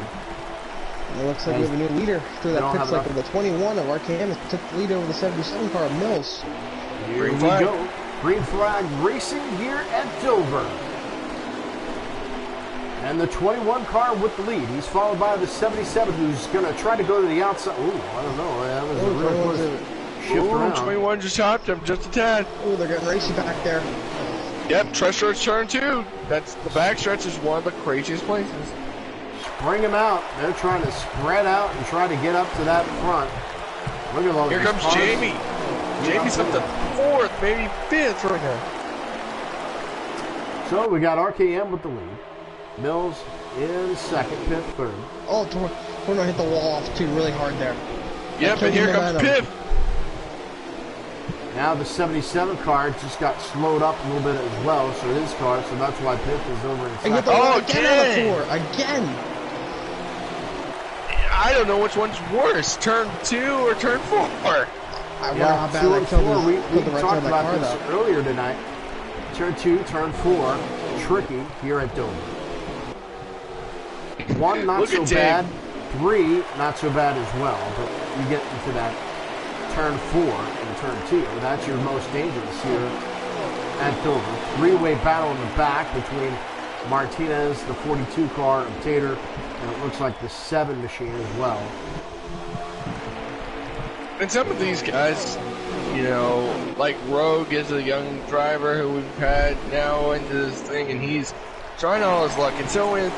It looks like we have a new leader through that pit cycle. The 21 of RKM took the lead over the 77 car of Mills. Here we go. Green flag racing here at Dover. And the 21 car with the lead. He's followed by the 77 who's going to try to go to the outside. Ooh, I don't know. That was a really close shift around. 21 just hopped him just a tad. Oh, they're getting racy back there. Yep, Treasure's turn 2. That's the back stretch is one of the craziest places. Bring them out. They're trying to spread out and try to get up to that front. Look at all Here comes cars. Jamie. Jamie's up to 4th, maybe 5th right now. So we got RKM with the lead. Mills in 2nd, Piff 3rd. Oh, Torno hit the wall off too really hard there. Yep, and here comes Piff. Now the 77 car just got slowed up a little bit as well, so his car, so that's why Piff is over in 2nd. Oh, again out of 4. Again. I don't know which one's worse, turn 2 or turn 4. I wonder how bad that killed we talked about this earlier tonight. Turn 2, turn 4, tricky here at Dover. 1 not so bad, 3 not so bad as well, but you get into that turn 4 and turn 2. That's your most dangerous here at Dover. 3-way battle in the back between Martinez, the 42 car, and Tater, and it looks like the 7 machine as well. And some of these guys, you know, like Rogue is a young driver who we've had now into this thing, and he's trying all his luck. And so in,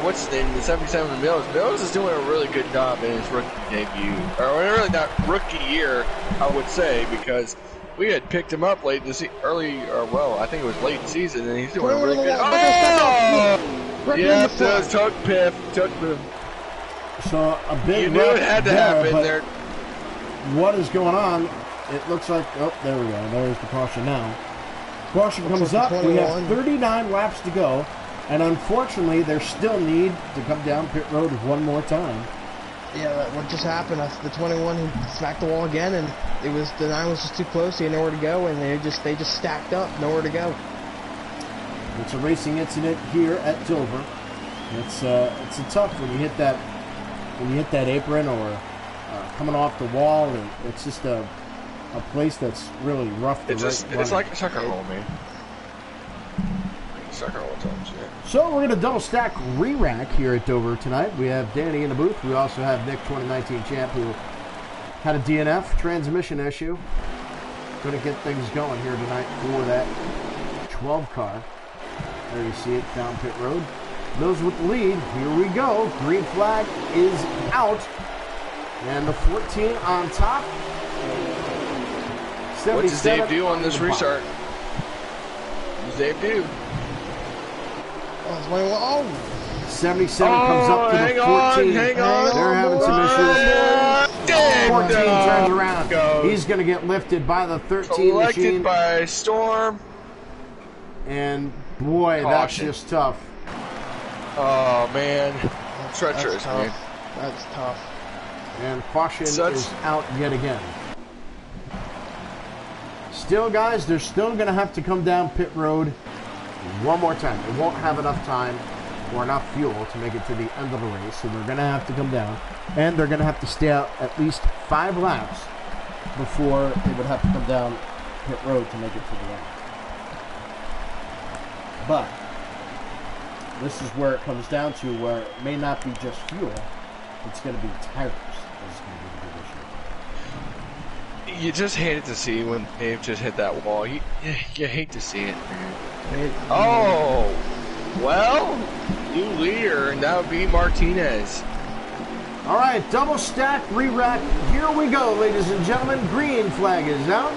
what's his name, the 77 Mills. Mills is doing a really good job in his rookie debut. Or really not rookie year, I would say, because we had picked him up late this I think it was late season, and he's doing really good. Oh! Yeah, took Piff. So a big you knew it had to happen there. What is going on? It looks like, oh, there we go. There's the caution now. Caution comes up. We have 39 laps to go. And unfortunately, there still need to come down pit road one more time. Yeah, what just happened? The 21 he smacked the wall again, and the 9 was just too close. He had nowhere to go, and they just stacked up, nowhere to go. It's a racing incident here at Dover. It's a tough when you hit that apron or coming off the wall, and it's just a place that's really rough to It's like a sucker hole, man. Sucker hole times, yeah. So we're going to double stack re-rack here at Dover tonight. We have Danny in the booth. We also have Nick, 2019 champ, who had a DNF transmission issue. Going to get things going here tonight for that 12 car. There you see it down pit road. Mills with the lead. Here we go. Green flag is out. And the 14 on top. What does Dave do on this restart? What does Dave do? Oh, 77 comes up to the 14. Hang on. They're having some issues. 14 turns around. He's going to get lifted by the 13 Collected machine. by Storm. And boy, that's just tough. Oh man. treacherous, man. That's tough. And caution is out yet again. Still, guys, they're still going to have to come down pit road one more time. They won't have enough time or enough fuel to make it to the end of the race, so they're going to have to come down. And they're going to have to stay out at least 5 laps before they would have to come down pit road to make it to the end. But this is where it comes down to where it may not be just fuel, it's going to be tires. This is going to be the big issue. You just hate it to see when Dave just hit that wall. You hate to see it. Oh, well, new leader, and that would be Martinez. All right, double stack, re-rack. Here we go, ladies and gentlemen. Green flag is out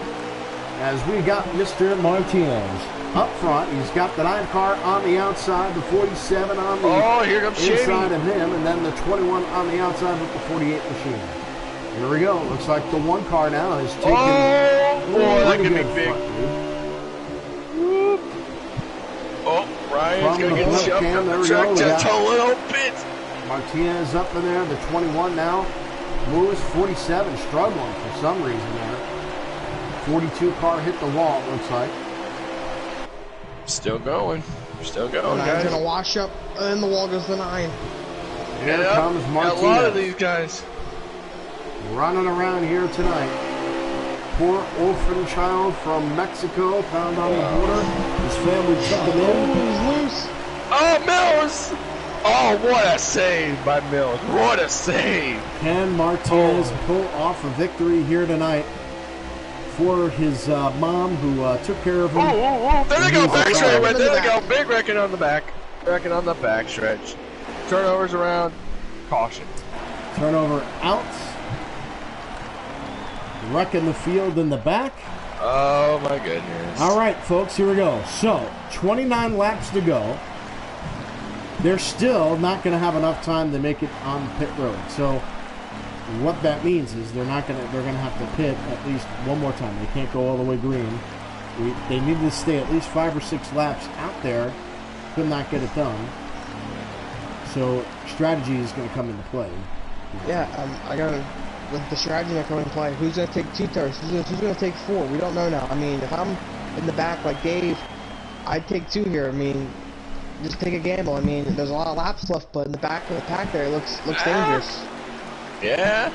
as we got Mr. Martinez up front. He's got the 9 car on the outside, the 47 on the here comes inside of him, and then the 21 on the outside with the 48 machine. Here we go. Looks like the 1 car now is taking. Oh, boy, that could be big. Ryan's going to get shoved up the track just a little bit. Martinez up in there, the 21 now. Lewis, 47, struggling for some reason there. 42 car hit the wall, it looks like. Still going, guys. He's going to wash up, and the wall goes to 9. Here comes Martinez. A lot of these guys running around here tonight. Poor orphan child from Mexico found on the border. His family took him in. He's loose. Oh, Mills! Oh, what a save by Mills. What a save. Can Martinez pull off a victory here tonight for his mom who took care of him? Oh, there they go, back stretch. There they go, big wrecking on the back. Wrecking on the back stretch. Turnovers around. Caution. Turnover out. Wrecking the field in the back. Oh, my goodness. All right, folks, here we go. So, 29 laps to go. They're still not going to have enough time to make it on pit road. So what that means is they're going to have to pit at least one more time. They can't go all the way green. They need to stay at least 5 or 6 laps out there. Could not get it done. So strategy is going to come into play. Yeah, with the strategy that come into play, who's going to take 2 tires? Who's going to take 4? We don't know now. I mean, if I'm in the back like Dave, I'd take 2 here. I mean, just take a gamble. I mean, there's a lot of laps left, but in the back of the pack there, it looks dangerous. Yeah,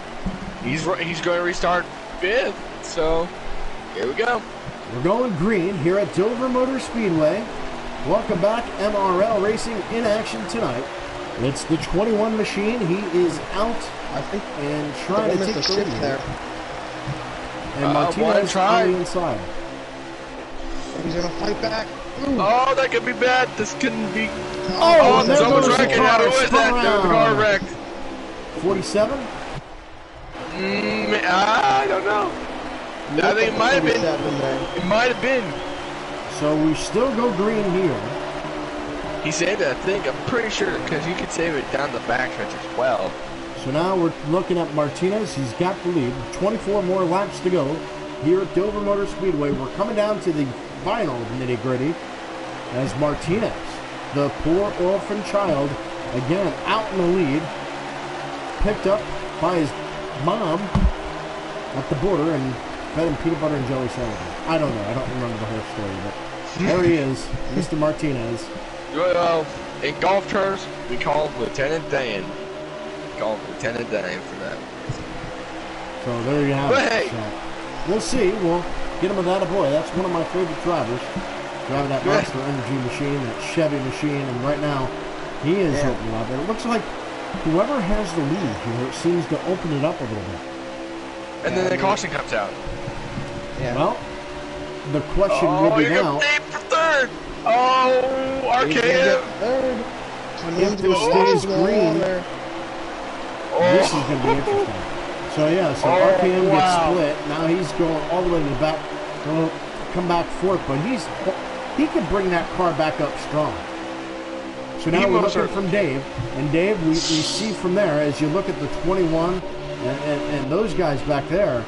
he's going to restart 5th, so here we go. We're going green here at Dover Motor Speedway. Welcome back, MRL Racing in action tonight. It's the 21 machine. He is out, I think, and trying to take the shift there. And Martinez on the inside. He's going to fight back. Ooh. Oh, that could be bad. This couldn't be. Oh, someone's wrecking. How was that? There was a car wrecked. 47? I don't know. I think it might have been. It might have been. So we still go green here. He saved it, I think. I'm pretty sure, because you could save it down the backstretch as well. So now we're looking at Martinez. He's got the lead. 24 more laps to go here at Dover Motor Speedway. We're coming down to the final nitty-gritty as Martinez, the poor orphan child, again out in the lead, picked up by his mom at the border and fed him peanut butter and jelly sandwiches. I don't know. I don't remember the whole story, but there he is, Mr. Martinez. Well, in golf terms, we call him Lieutenant Dan. We call him Lieutenant Dan for that. So there you have it. Hey. So, we'll see. We'll get him a boy. That's one of my favorite drivers. Driving that Monster Energy machine, that Chevy machine, and right now he is opening up. And it looks like whoever has the lead here seems to open it up a little bit. And then the caution comes out. Yeah. Well, the question will be now. Aim for 3rd. Oh, RKM. If this stays green, this is going to be interesting. So yeah, so RKM gets split. Now he's going all the way to the back. Going to come back 4th, but he can bring that car back up strong. So now we're looking from Dave, and Dave, we see from there as you look at the 21, and those guys back there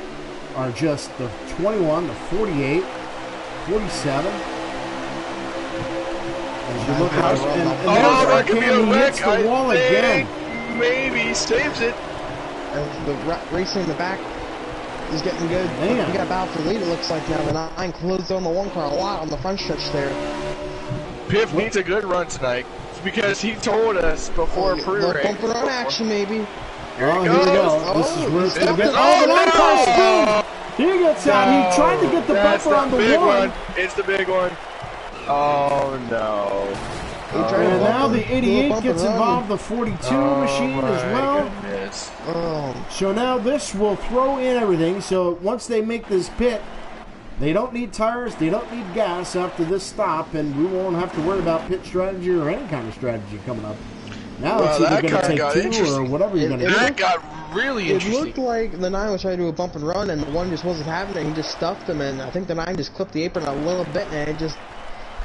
are just the 21, the 48, 47. As you look at and there's RKM, he hits the wall again. maybe saves it. And the racing in the back is getting good. Man. We got battle for lead, it looks like now. The 9 closed on the 1 car a lot on the front stretch there. Piff needs a good run tonight because he told us before pre-race. Bump and run action, maybe. Here we go. This is where it's going to be. Oh, the 9 car no! spins. He gets out. He tried to get the bumper on the big 1. It's the big one. Oh, no. And now the 88 gets involved, the 42 machine as well. Goodness. So now this will throw in everything. So once they make this pit, they don't need tires, they don't need gas after this stop, and we won't have to worry about pit strategy or any kind of strategy coming up. Now it's either going to take 2 or whatever you're going to do. That got really interesting. It looked like the 9 was trying to do a bump and run, and the 1 just wasn't having it. He just stuffed him, and I think the 9 just clipped the apron a little bit, and it just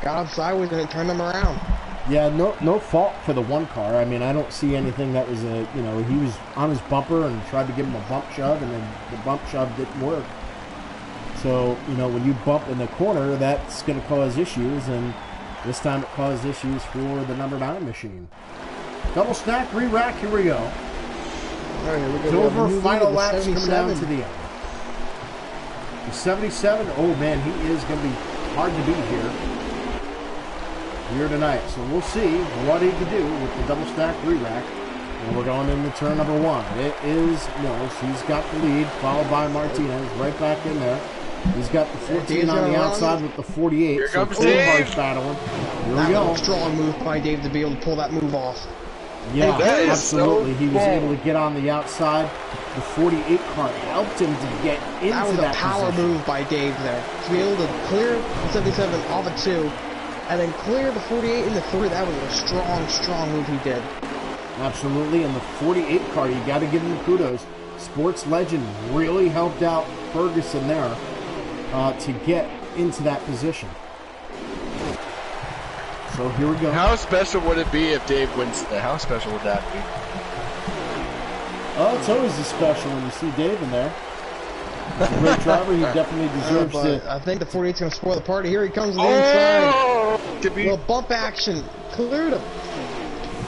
got up sideways and it turned him around. Yeah, no fault for the 1 car. I mean, I don't see anything that was he was on his bumper and tried to give him a bump shove, and then the bump shove didn't work. So, when you bump in the corner, that's going to cause issues, and this time it caused issues for the number 9 machine. Double stack, re-rack, here we go. All right, here we go. Dover, final laps coming down to the end. The 77, oh man, he is going to be hard to beat here tonight. So we'll see what he can do with the double stack re-rack. And we're going into turn number 1. It is Mills. He's got the lead, followed by Martinez right back in there. He's got the 14 on the outside with the 48. Here so comes Dave. battling. Here that we go. was a strong move by Dave to be able to pull that move off. Yeah, That is absolutely. so He was cool. able to get on the outside. The 48 car helped him to get into That was a power position. move by Dave there. To be able to clear the 77 off a 2, and then clear the 48 in the 3, that was a strong move he did. Absolutely, and the 48 car, you got to give him kudos. Sports Legend really helped out Ferguson there to get into that position. So here we go. How special would it be if Dave wins today? How special would that be? Oh, it's always a special when you see Dave in there. He's a great driver. He definitely deserves to. I think the 48's going to spoil the party. Here he comes on the inside. Oh! Could be. Little bump action. Cleared him.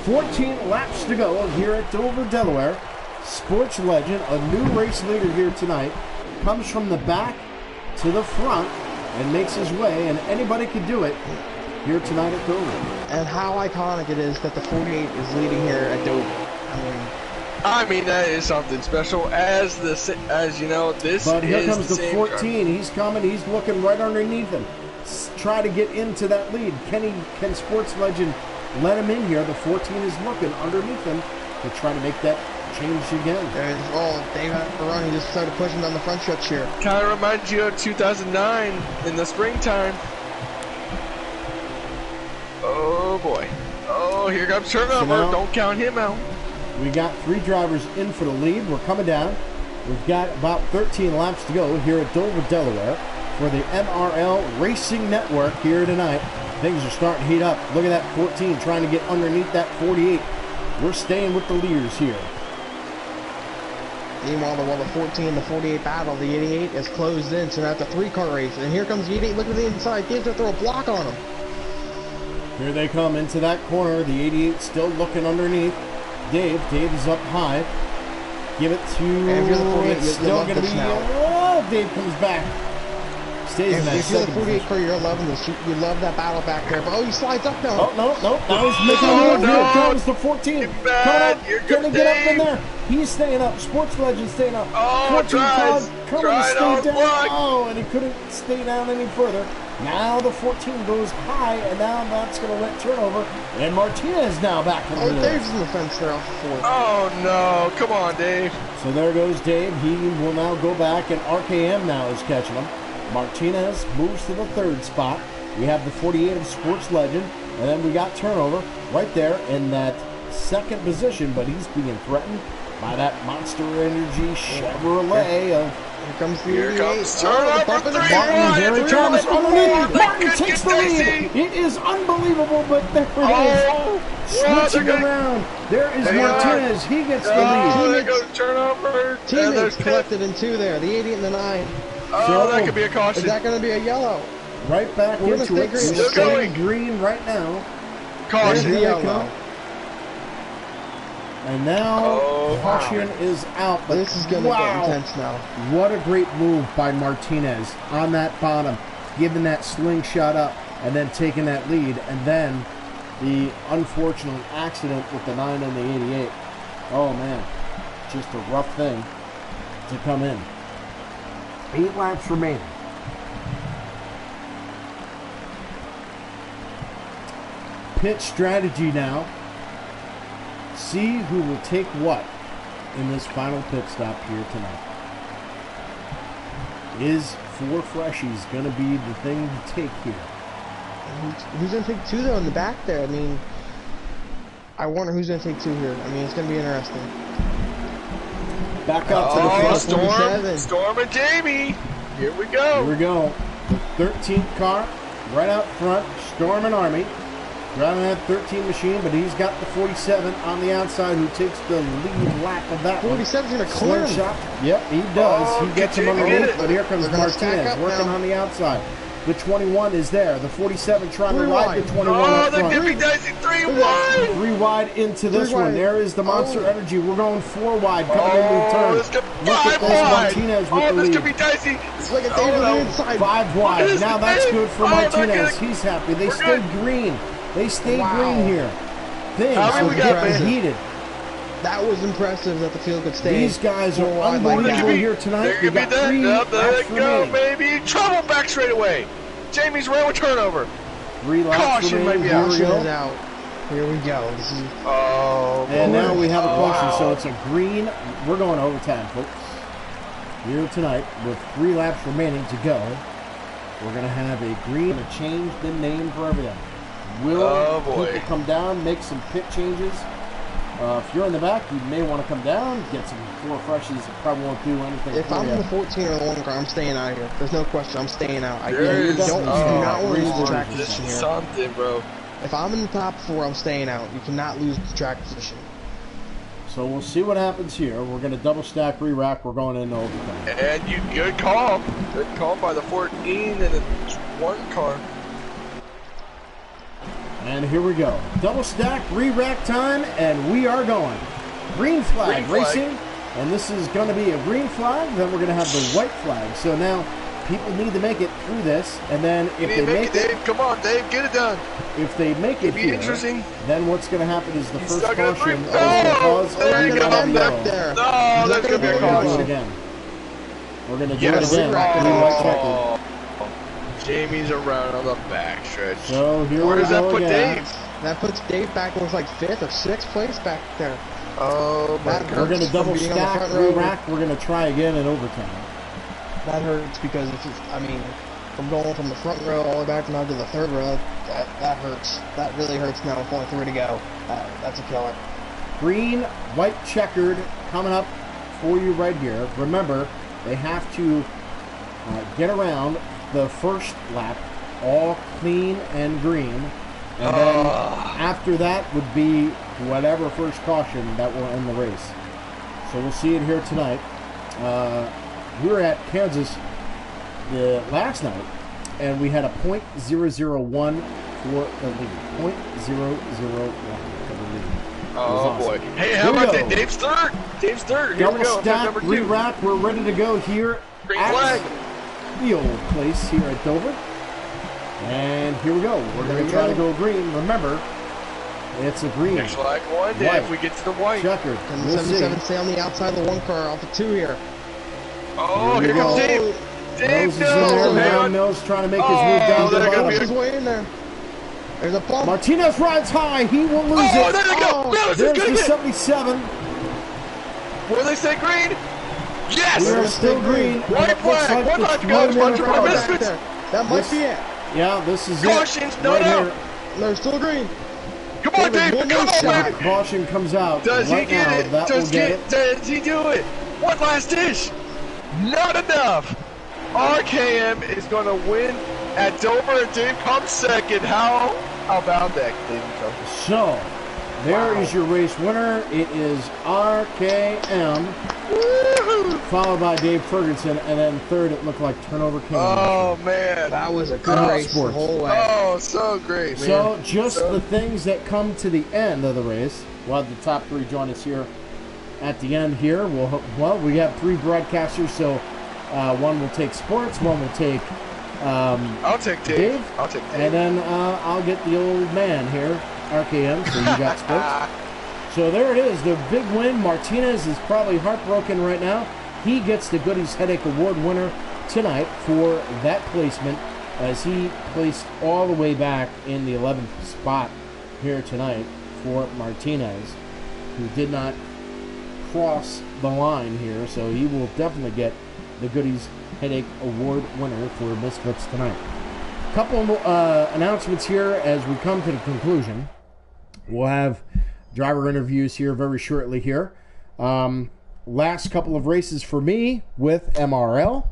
14 laps to go here at Dover, Delaware. Sports Legend, a new race leader here tonight, comes from the back to the front and makes his way, and anybody could do it here tonight at Dover. And how iconic it is that the 48 is leading here at Dover. I mean, that is something special. As you know, this. But here is comes the same 14. He's coming. He's looking right underneath him. Try to get into that lead. Can Sports Legend let him in here? The 14 is looking underneath him to try to make that change again. Dave had a run. He just started pushing down the front stretch here. Kind of reminds you of 2009 in the springtime. Oh boy. Oh, here comes turnover. now- Don't count him out. We got 3 drivers in for the lead. We're coming down. We've got about 13 laps to go here at Dover, Delaware for the MRL Racing Network here tonight. Things are starting to heat up. Look at that 14 trying to get underneath that 48. We're staying with the leaders here. Meanwhile, while the 14 and the 48 battle, the 88 is closed in, so now it's a 3-car race. And here comes the 88. Look at the inside. Dave's going to throw a block on him. Here they come into that corner. The 88 still looking underneath. Dave is up high. Give it to. And if you're the 48, it's you still love going to this be. now. Oh, Dave comes back. Stays in that If you're the second 48 position. car, you're loving this. You love that battle back there. But he slides up now. Oh, no. Now he's making a move. no. Here comes the 14. Get back. Coming up. You're Going to good, get up in Dave. there. He's staying up. Sports Legend staying up. Oh, 14 tries. coming to Tried stay on down. block. Oh, and he couldn't stay down any further. Now the 14 goes high, and now that's going to let turnover. And Martinez now back in the lead. Dave's in the fence there off the 4th. Oh no! Come on, Dave. So there goes Dave. He will now go back, and RKM now is catching him. Martinez moves to the 3rd spot. We have the 48 of Sports Legend, and then we got turnover right there in that 2nd position, but he's being threatened by that Monster Energy Chevrolet of Here comes the Here 88. comes the turnover bump in the 3. front. Martin. Here he comes underneath. Martin Good takes the lead. dicey. It is unbelievable, but there it is. Switching around. There is They are. Martinez. He gets the Oh, lead. there goes turnover. And Teammates there's Pitt. collected in 2 there. The 88 and the 9. Oh, that could be a Is caution. that going to be a yellow? Right back We're gonna into stay it. green. Still Staying going. green right now. There's Caution. the Here they yellow. come. And now caution is out. But this is going to get intense now. What a great move by Martinez on that bottom, giving that slingshot up and then taking that lead. And then the unfortunate accident with the 9 and the 88. Oh, man. Just a rough thing to come in. 8 laps remaining. Pit strategy now. See who will take what in this final pit stop here tonight. Is 4 freshies going to be the thing to take here? Who's going to take 2 though in the back there? I mean, I wonder who's going to take 2 here. I mean, it's going to be interesting. Back up to the front. Storm and Jamie. Here we go. Here we go. The 13th car right out front. Storm and Army. Driving that 13 machine, but he's got the 47 on the outside who takes the lead lap of that 47's going to clear him. Yep, he does. He gets him underneath, but here comes Martinez working on the outside. The 21 is there. The 47 trying to ride the 21 up front. They're dicey 3 wide. 3 wide into this one. There is the Monster Energy. We're going 4 wide coming into the turn. Look at this Martinez with the lead. This could be dicey. Look at David on the inside. 5 wide. Now that's good for Martinez. He's happy. They stayed green. They stayed green here. Things are heated. That was impressive that the field could stay. These guys are unbelievable here tonight. We got 3 laps remaining. Baby. Trouble back straight away. Jamie's railway turnover. 3 laps remaining. Here we go. Here we go. This is. And now we have a caution, so it's a green. We're going overtime, folks. Here tonight with 3 laps remaining to go. We're going to have a green and change the name for everything. Will people come down, make some pit changes? If you're in the back, you may want to come down, get some 4 freshies. It probably won't do anything. If I'm in the 14 or the 1 car, I'm staying out here. There's no question. I'm staying out. I do not want to lose the track position here. Something, bro. If I'm in the top 4, I'm staying out. You cannot lose the track position. So we'll see what happens here. We're going to double stack re-rack. We're going into overtime. And good call. Good call by the 14 and the 1 car. And here we go. Double stack, re-rack time, and we are going. Green flag racing, and this is going to be a green flag, then we're going to have the white flag. So now people need to make it through this, and then if they make it... Dave, come on, Dave, get it done. If they make it here, then what's going to happen is the first caution is going to cause a red yellow. No, there's going to be a caution. We're going to do it again. Jamie's around on the back stretch. So here Where we does that go put again. Dave? That puts Dave back, looks like 5th or 6th place back there. Oh my God. We're going to double stack, re-rack. We're going to try again in overtime. That hurts because it's just, I mean, from going from the front row all the way back now to the 3rd row, that hurts. That really hurts now with only 3 to go. That's a killer. Green, white checkered coming up for you right here. Remember, they have to get around the first lap all clean and green, and then after that would be whatever first caution that will end the race. So we'll see it here tonight. We were at Kansas last night, and we had a .001 for the lead. .001 for the lead. Oh boy! Hey, how about that? Dave's third. Dave's third. Here we go. Stack, re-rack. We're ready to go here. Green flag. The old place here at Dover. And here we go. We're going to try to go green. Remember, it's a green. Next flag 1, Dave. If we get to the white. Checkered. And the 77 stay on the outside of the 1 car off the 2 here. Oh, here comes Dave. Dave, no. Mills trying to make his move down to the bottom. His way in there. There's a bump. Martinez rides high. He will lose it. Oh, there they go. No, there's the 77. Where they say green? Yes! We are still green. White flag. One lap goes. One for Misfits. That might be it. Yeah, this is Caution's it. not out. They're still green. Come on, Dave. Come on, baby. Caution comes out. Does he get it? Does he do it? One last dish. Not enough. RKM is going to win at Dover, and Dave comes second. How about that, Dave? So, there is your race winner. It is RKM. Woo-hoo! Followed by Dave Ferguson, and then third, it looked like Turnover King. Oh, man. That was a good race the whole way. Oh, so great, man. So, just the things that come to the end of the race. We'll have the top three join us here at the end here. We have three broadcasters, so one will take sports, one will take I'll take Dave. I'll take Dave. And then I'll get the old man here, RKM, so you got sports. So there it is, the big win. Martinez is probably heartbroken right now. He gets the Goodies Headache Award winner tonight for that placement, as he placed all the way back in the 11th spot here tonight for Martinez, who did not cross the line here, so he will definitely get the Goodies Headache Award winner for Misfits tonight. A couple announcements here as we come to the conclusion. We'll have driver interviews here very shortly here. Last couple of races for me with MRL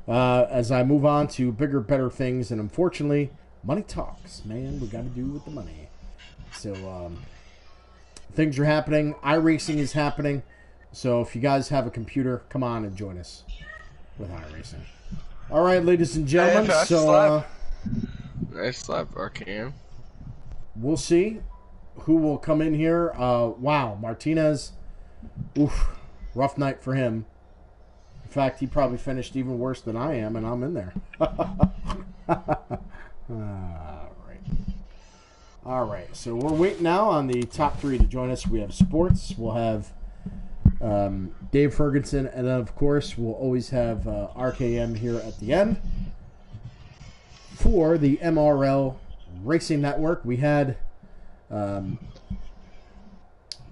as I move on to bigger, better things, and unfortunately, money talks. Man, we got to do with the money. So things are happening. iRacing is happening. So if you guys have a computer, come on and join us with iRacing. All right, ladies and gentlemen. Nice slap, RKM. We'll see who will come in here. Wow, Martinez. Oof, rough night for him. In fact, he probably finished even worse than I am, and I'm in there. All right. So we're waiting now on the top three to join us. We have sports. We'll have Dave Ferguson, and then, of course, we'll always have RKM here at the end. For the MRL Racing Network, we had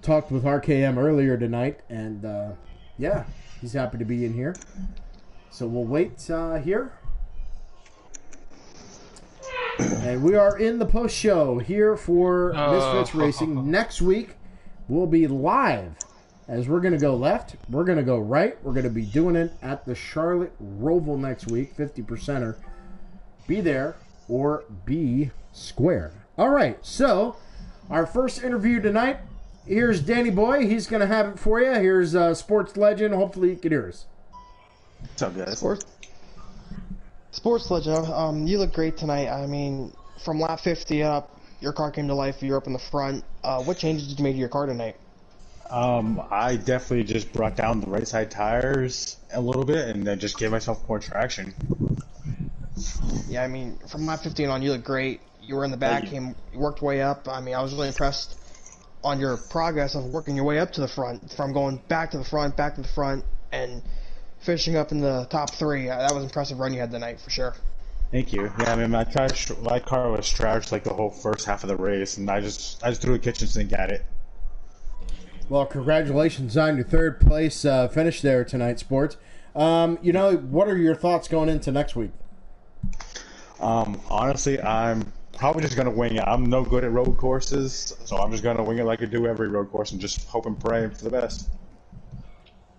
talked with RKM earlier tonight, and yeah, he's happy to be in here. So we'll wait here. And we are in the post show here for Misfits Racing. Next week, we'll be live. As we're going to go left, we're going to go right. We're going to be doing it at the Charlotte Roval next week, 50%er. Be there or be squared. All right, so our first interview tonight, here's Danny Boy. He's going to have it for you. Here's Sports Legend. Hopefully you can hear us. What's up, guys? Sports Legend, you look great tonight. I mean, from lap 50 up, your car came to life. You're up in the front. What changes did you make to your car tonight? I definitely just brought down the right side tires a little bit and then just gave myself more traction. Yeah, I mean, from lap 15 on, you look great. You were in the back, you worked way up. I mean, I was really impressed on your progress of working your way up to the front, from going back to the front, and finishing up in the top three. That was an impressive run you had tonight, for sure. Thank you. Yeah, I mean, my car was trashed like the whole first half of the race, and I just threw a kitchen sink at it. Well, congratulations on your third place finish there tonight, Sports. What are your thoughts going into next week? Honestly, I'm probably just going to wing it. I'm no good at road courses, so I'm just going to wing it like I do every road course and just hope and pray for the best.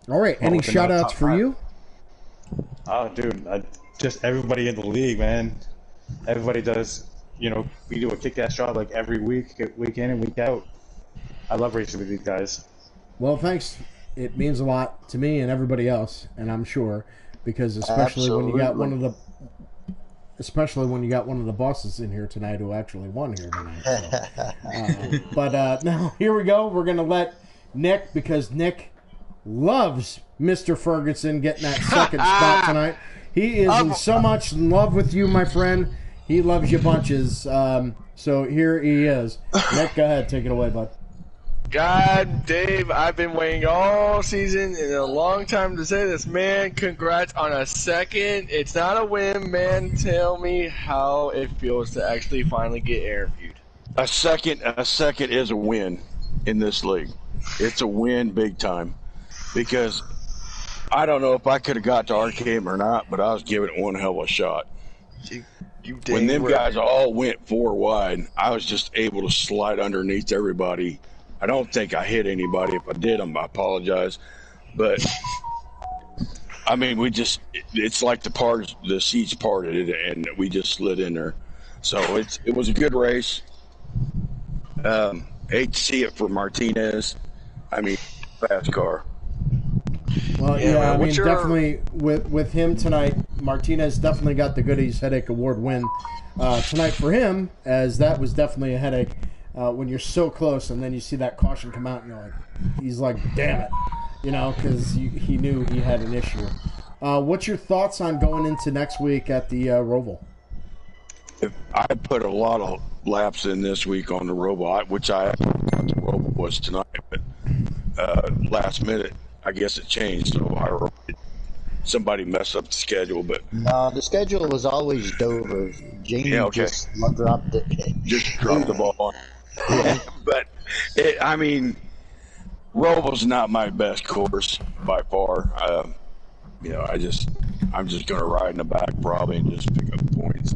All right. Any shout-outs for you? Oh, dude, just everybody in the league, man. Everybody does, we do a kick-ass job like every week in and week out. I love racing with these guys. Well, thanks. It means a lot to me and everybody else, and I'm sure, because especially when you got one of the bosses in here tonight who actually won here tonight. So. Now here we go. We're gonna let Nick, because Nick loves Mr. Ferguson getting that second spot tonight. He is in so much love with you, my friend. He loves you bunches. So here he is. Nick, go ahead, take it away, bud. God, Dave, I've been waiting all season and a long time to say this. Man, congrats on a second. It's not a win, man. Tell me how it feels to actually finally get interviewed. A second is a win in this league. It's a win big time, because I don't know if I could have got to RKM or not, but I was giving it one hell of a shot. When them guys all went 4 wide, I was just able to slide underneath everybody. I don't think I hit anybody. If I did, I apologize. But, I mean, it's like the seats parted, and we just slid in there. So it was a good race. Hate to see it for Martinez. I mean, fast car. Well, yeah, I mean, definitely with him tonight, Martinez definitely got the Goodies Headache Award win tonight for him, as that was definitely a headache. when you're so close, and then you see that caution come out, and you're like, he's like, damn it, because he knew he had an issue. What's your thoughts on going into next week at the Roval? If I put a lot of laps in this week on the Roval, which I thought the Roval was tonight, but last minute, I guess it changed, so somebody messed up the schedule. But no, the schedule was always Dover. Jamie just dropped it. Just dropped the ball. Yeah. But Roval's not my best course by far. I'm just going to ride in the back probably and just pick up points.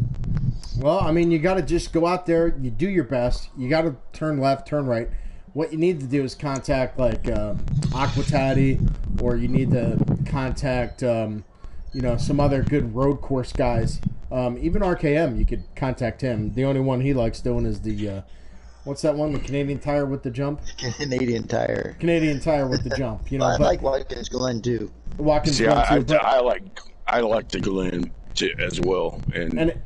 Well, you got to just go out there. You do your best. You got to turn left, turn right. What you need to do is contact Aquatati, or you need to contact some other good road course guys. Even RKM, you could contact him. The only one he likes doing is the what's that one? The Canadian Tire with the jump. Canadian Tire with the jump. I like Watkins Glen too. Watkins Glen too. I like the Glen too, as well, and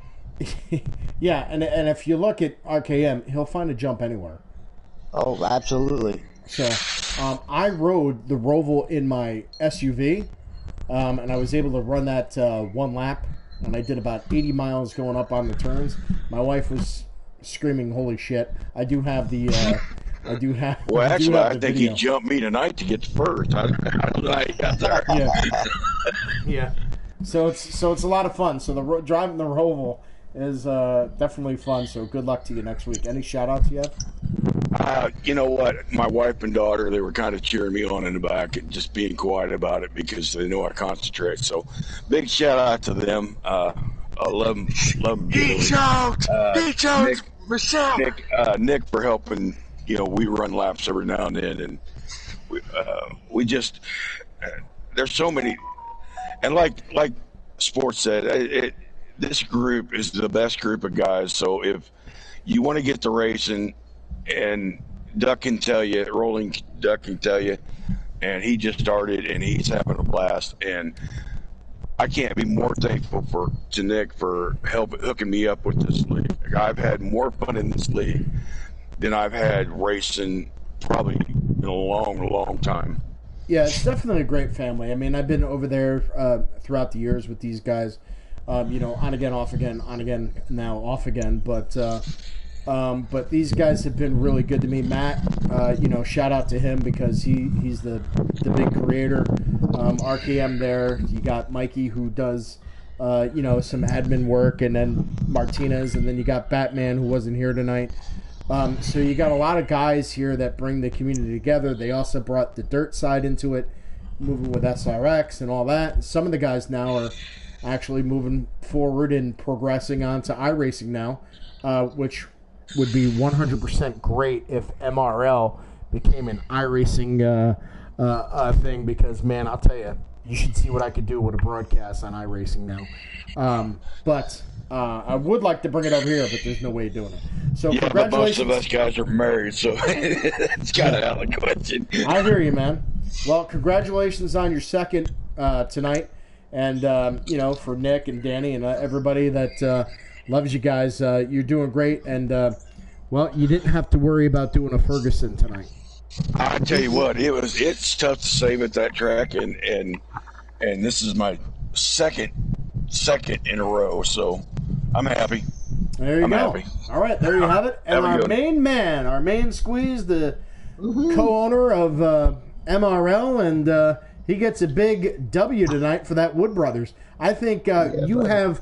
yeah, and if you look at RKM, he'll find a jump anywhere. Oh, absolutely. So, I rode the Roval in my SUV, and I was able to run that one lap, and I did about 80 miles going up on the turns. My wife was screaming, "Holy shit!" I do have the. Well, actually, I think he jumped me tonight to get the first. I don't know how he got there. Yeah. Yeah. So it's a lot of fun. So driving the Roval is definitely fun. So good luck to you next week. Any shout outs you have? You know what? My wife and daughter, they were kind of cheering me on in the back and just being quiet about it because they know I concentrate. So big shout out to them. I love them. Beach out! Michelle! Nick for helping. We run laps every now and then, and we just there's so many, and like Sports said, this group is the best group of guys. So if you want to get to racing, and Rolling Duck can tell you, and he just started and he's having a blast, and I can't be more thankful to Nick for hooking me up with this league. I've had more fun in this league than I've had racing probably in a long, long time. Yeah, it's definitely a great family. I've been over there throughout the years with these guys, on again, off again, on again, now off again. But these guys have been really good to me. Matt, shout out to him because he's the big creator. RKM there. You got Mikey who does some admin work, and then Martinez, and then you got Batman who wasn't here tonight. So you got a lot of guys here that bring the community together. They also brought the dirt side into it, moving with SRX and all that. Some of the guys now are actually moving forward and progressing on to iRacing now, which would be 100% great if MRL became an iRacing thing, because, man, I'll tell you, you should see what I could do with a broadcast on iRacing now. But I would like to bring it over here, but there's no way of doing it. So yeah, congratulations. But most of us guys are married, so it's kind of out of the question. I hear you, man. Well, congratulations on your second tonight. And, for Nick and Danny and everybody that loves you guys, you're doing great. And, you didn't have to worry about doing a Ferguson tonight. I tell you what, it's tough to save at that track, and this is my second in a row, so I'm happy. There you go. Happy. All right, there you have it. And our main squeeze, the co-owner of MRL, and he gets a big W tonight for that Wood Brothers. I think you have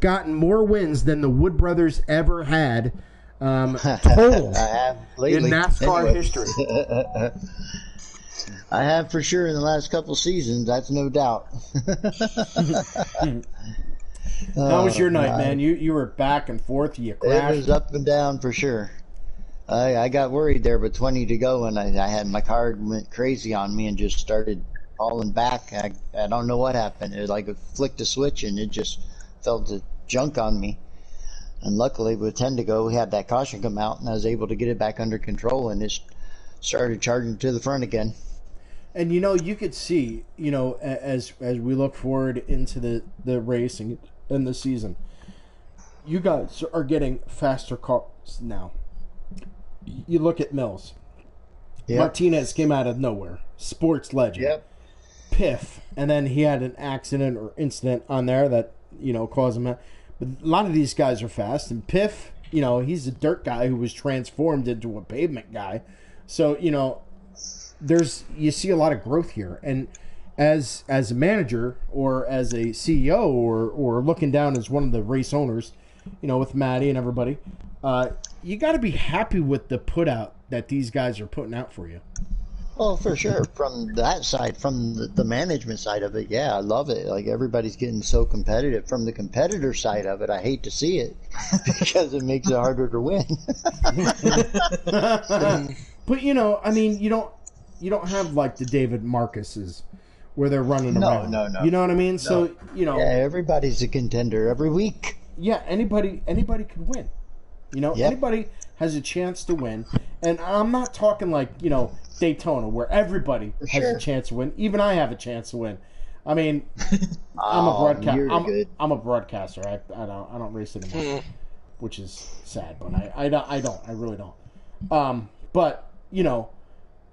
gotten more wins than the Wood Brothers ever had total in NASCAR history. I have for sure in the last couple seasons. That's no doubt. How was your night, man? You were back and forth. You crashed. It was up and down for sure. I got worried there with 20 to go, and I had my car went crazy on me and just started falling back. I don't know what happened. It was like it flicked a switch, and it just fell to junk on me. And luckily, with 10 to go, we had that caution come out, and I was able to get it back under control, and it started charging to the front again. And you could see, as we look forward into the racing in the season, you guys are getting faster cars now. you look at Mills. Yep. Martinez came out of nowhere. Sports legend. Yep. Piff. And then he had an accident or incident on there that, caused him. But a lot of these guys are fast. And Piff, he's a dirt guy who was transformed into a pavement guy. So, you see a lot of growth here. And as a manager or as a CEO or looking down as one of the race owners, with Maddie and everybody, you got to be happy with the put out that these guys are putting out for you. Oh, for sure. From that side, from the management side of it, yeah, I love it. Like, everybody's getting so competitive. From the competitor side of it, I hate to see it because it makes it harder to win. But, you don't have like the David Marcuses where they're running around. No. You know what I mean? No. So, Yeah, everybody's a contender every week. Yeah, anybody could win. Yep. Anybody has a chance to win. And I'm not talking like, Daytona where everybody has a chance to win. Even I have a chance to win. I mean, I'm a broadcaster. I don't race anymore, which is sad, but I really don't. But,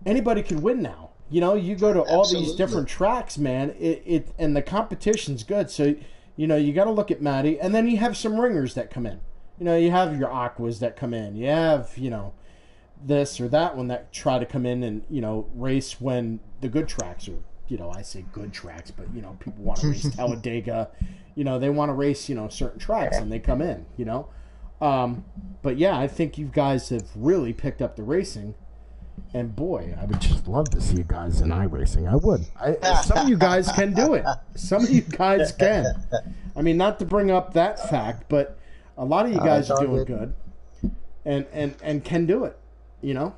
anybody can win now. You go to all these different tracks, man. It and the competition's good. So, you got to look at Matty, and then you have some ringers that come in. You have your Aquas that come in. You have, this or that one that try to come in and, race when the good tracks are, I say good tracks, but, people want to race Talladega. They want to race, certain tracks, and they come in, But, yeah, I think you guys have really picked up the racing. And, boy, I would just love to see you guys in iRacing. I would. Some of you guys can do it. Some of you guys can. I mean, not to bring up that fact, but a lot of you guys are doing good and can do it, Yeah.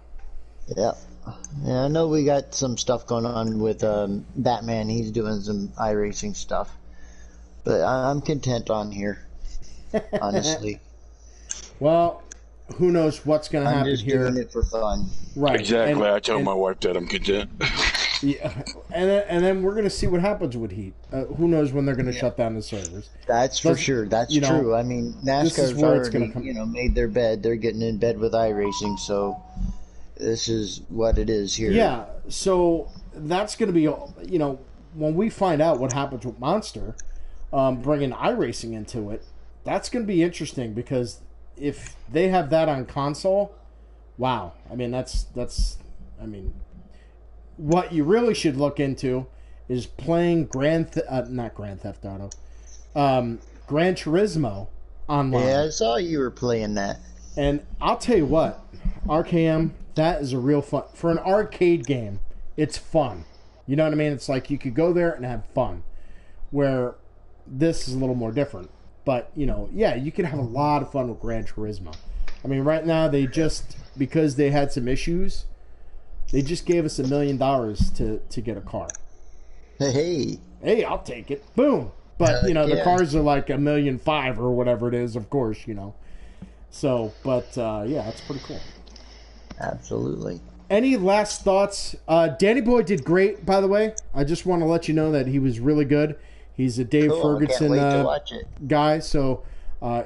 Yeah, I know we got some stuff going on with Batman. He's doing some iRacing stuff. But I'm content on here, honestly. Well, who knows what's going to happen here. I'm just doing it for fun. Right. Exactly. I told my wife that I'm content. Yeah, and then we're going to see what happens with Heat. Who knows when they're going to shut down the servers? That's for sure. That's true. I mean, NASCAR's already, made their bed. They're getting in bed with iRacing, so this is what it is here. Yeah, so that's going to be, when we find out what happens with Monster, bringing iRacing into it, that's going to be interesting because if they have that on console, wow. I mean, what you really should look into is playing not Grand Theft Auto, Gran Turismo online. Yeah, I saw you were playing that. And I'll tell you what, RKM, that is a real fun. For an arcade game, it's fun. You know what I mean? It's like you could go there and have fun. Where this is a little more different. But, yeah, you could have a lot of fun with Gran Turismo. I mean, right now, because they had some issues, they just gave us $1 million to get a car. Hey, I'll take it. Boom. But, the cars are like $1.5 million or whatever it is, of course, So, but, yeah, that's pretty cool. Absolutely. Any last thoughts? Danny Boy did great, by the way. I just want to let you know that he was really good. He's a Dave Ferguson guy, so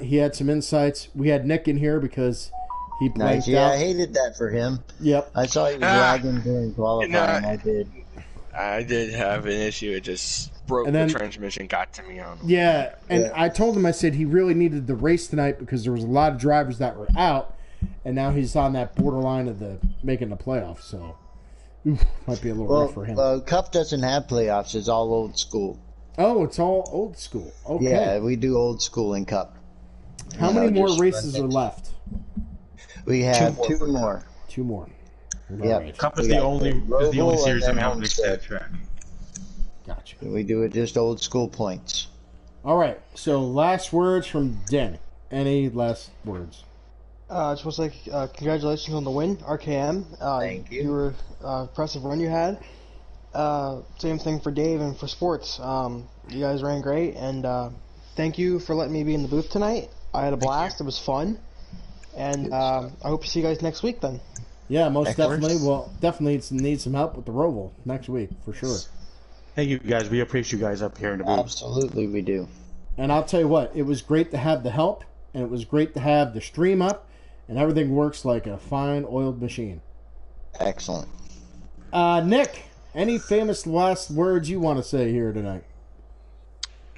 he had some insights. We had Nick in here because he blanked out. Yeah, I hated that for him. Yep. I saw he was lagging during qualifying. I did have an issue. It just broke. The transmission got to me on him. Yeah, and I told him, I said he really needed the race tonight because there was a lot of drivers that were out, and now he's on that borderline of making the playoffs, so might be a little rough for him. Cup doesn't have playoffs. It's all old school. Oh, it's all old school. Okay. Yeah, we do old school in Cup. How many more races are left? We have two more. Two more. Yeah. Right. Cup is the only series that have an extended track. Gotcha. We do it just old school points. All right. So last words from Danny. Any last words? I just want to say congratulations on the win, RKM. Thank you. You were impressive run you had. Same thing for Dave and for sports. You guys ran great, and thank you for letting me be in the booth tonight. I had a blast. It was fun, and I hope to see you guys next week then. Yeah, most definitely. We'll definitely need some help with the Roval next week for sure. Thank you guys. We appreciate you guys up here in the booth. Absolutely, we do. And I'll tell you what, it was great to have the help, and it was great to have the stream up, and everything works like a fine oiled machine. Excellent. Nick, any famous last words you want to say here tonight?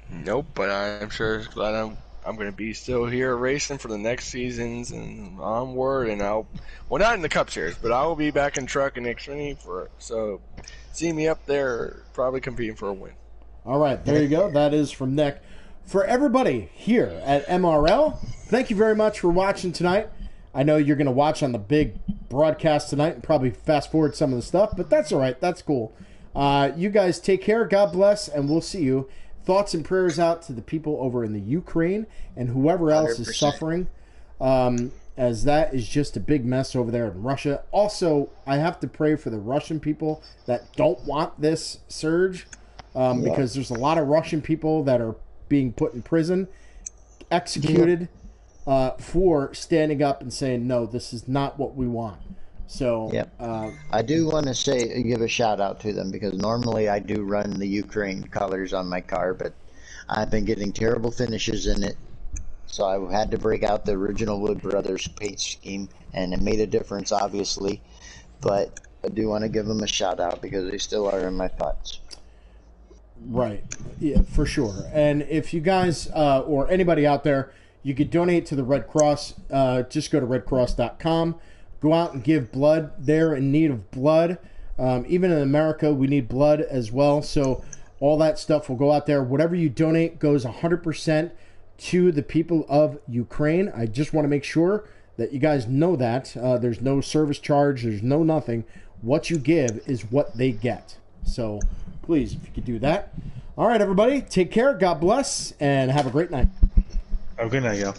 Nope, but I'm sure glad I'm going to be still here racing for the next seasons and onward. And well, not in the Cup Series, but I will be back in truck and Xfinity so see me up there, probably competing for a win. All right, there you go. That is from Nick. For everybody here at MRL, thank you very much for watching tonight. I know you're going to watch on the big broadcast tonight and probably fast forward some of the stuff, but that's all right. That's cool. You guys take care. God bless, and we'll see you. Thoughts and prayers out to the people over in the Ukraine and whoever else 100%. is suffering, as that is just a big mess over there in Russia. Also, I have to pray for the Russian people that don't want this surge, because there's a lot of Russian people that are being put in prison, executed, for standing up and saying, no, this is not what we want. So, I do want to give a shout out to them, because normally I do run the Ukraine colors on my car, but I've been getting terrible finishes in it. So I had to break out the original Wood Brothers paint scheme, and it made a difference, obviously. But I do want to give them a shout out because they still are in my thoughts. Right. Yeah, for sure. And if you guys, or anybody out there, you could donate to the Red Cross. Just go to redcross.com. Go out and give blood. They're in need of blood. Even in America, we need blood as well. So all that stuff will go out there. Whatever you donate goes 100% to the people of Ukraine. I just want to make sure that you guys know that. There's no service charge. There's no nothing. What you give is what they get. So please, if you could do that. All right, everybody. Take care. God bless. And have a great night. Oh, good night, y'all.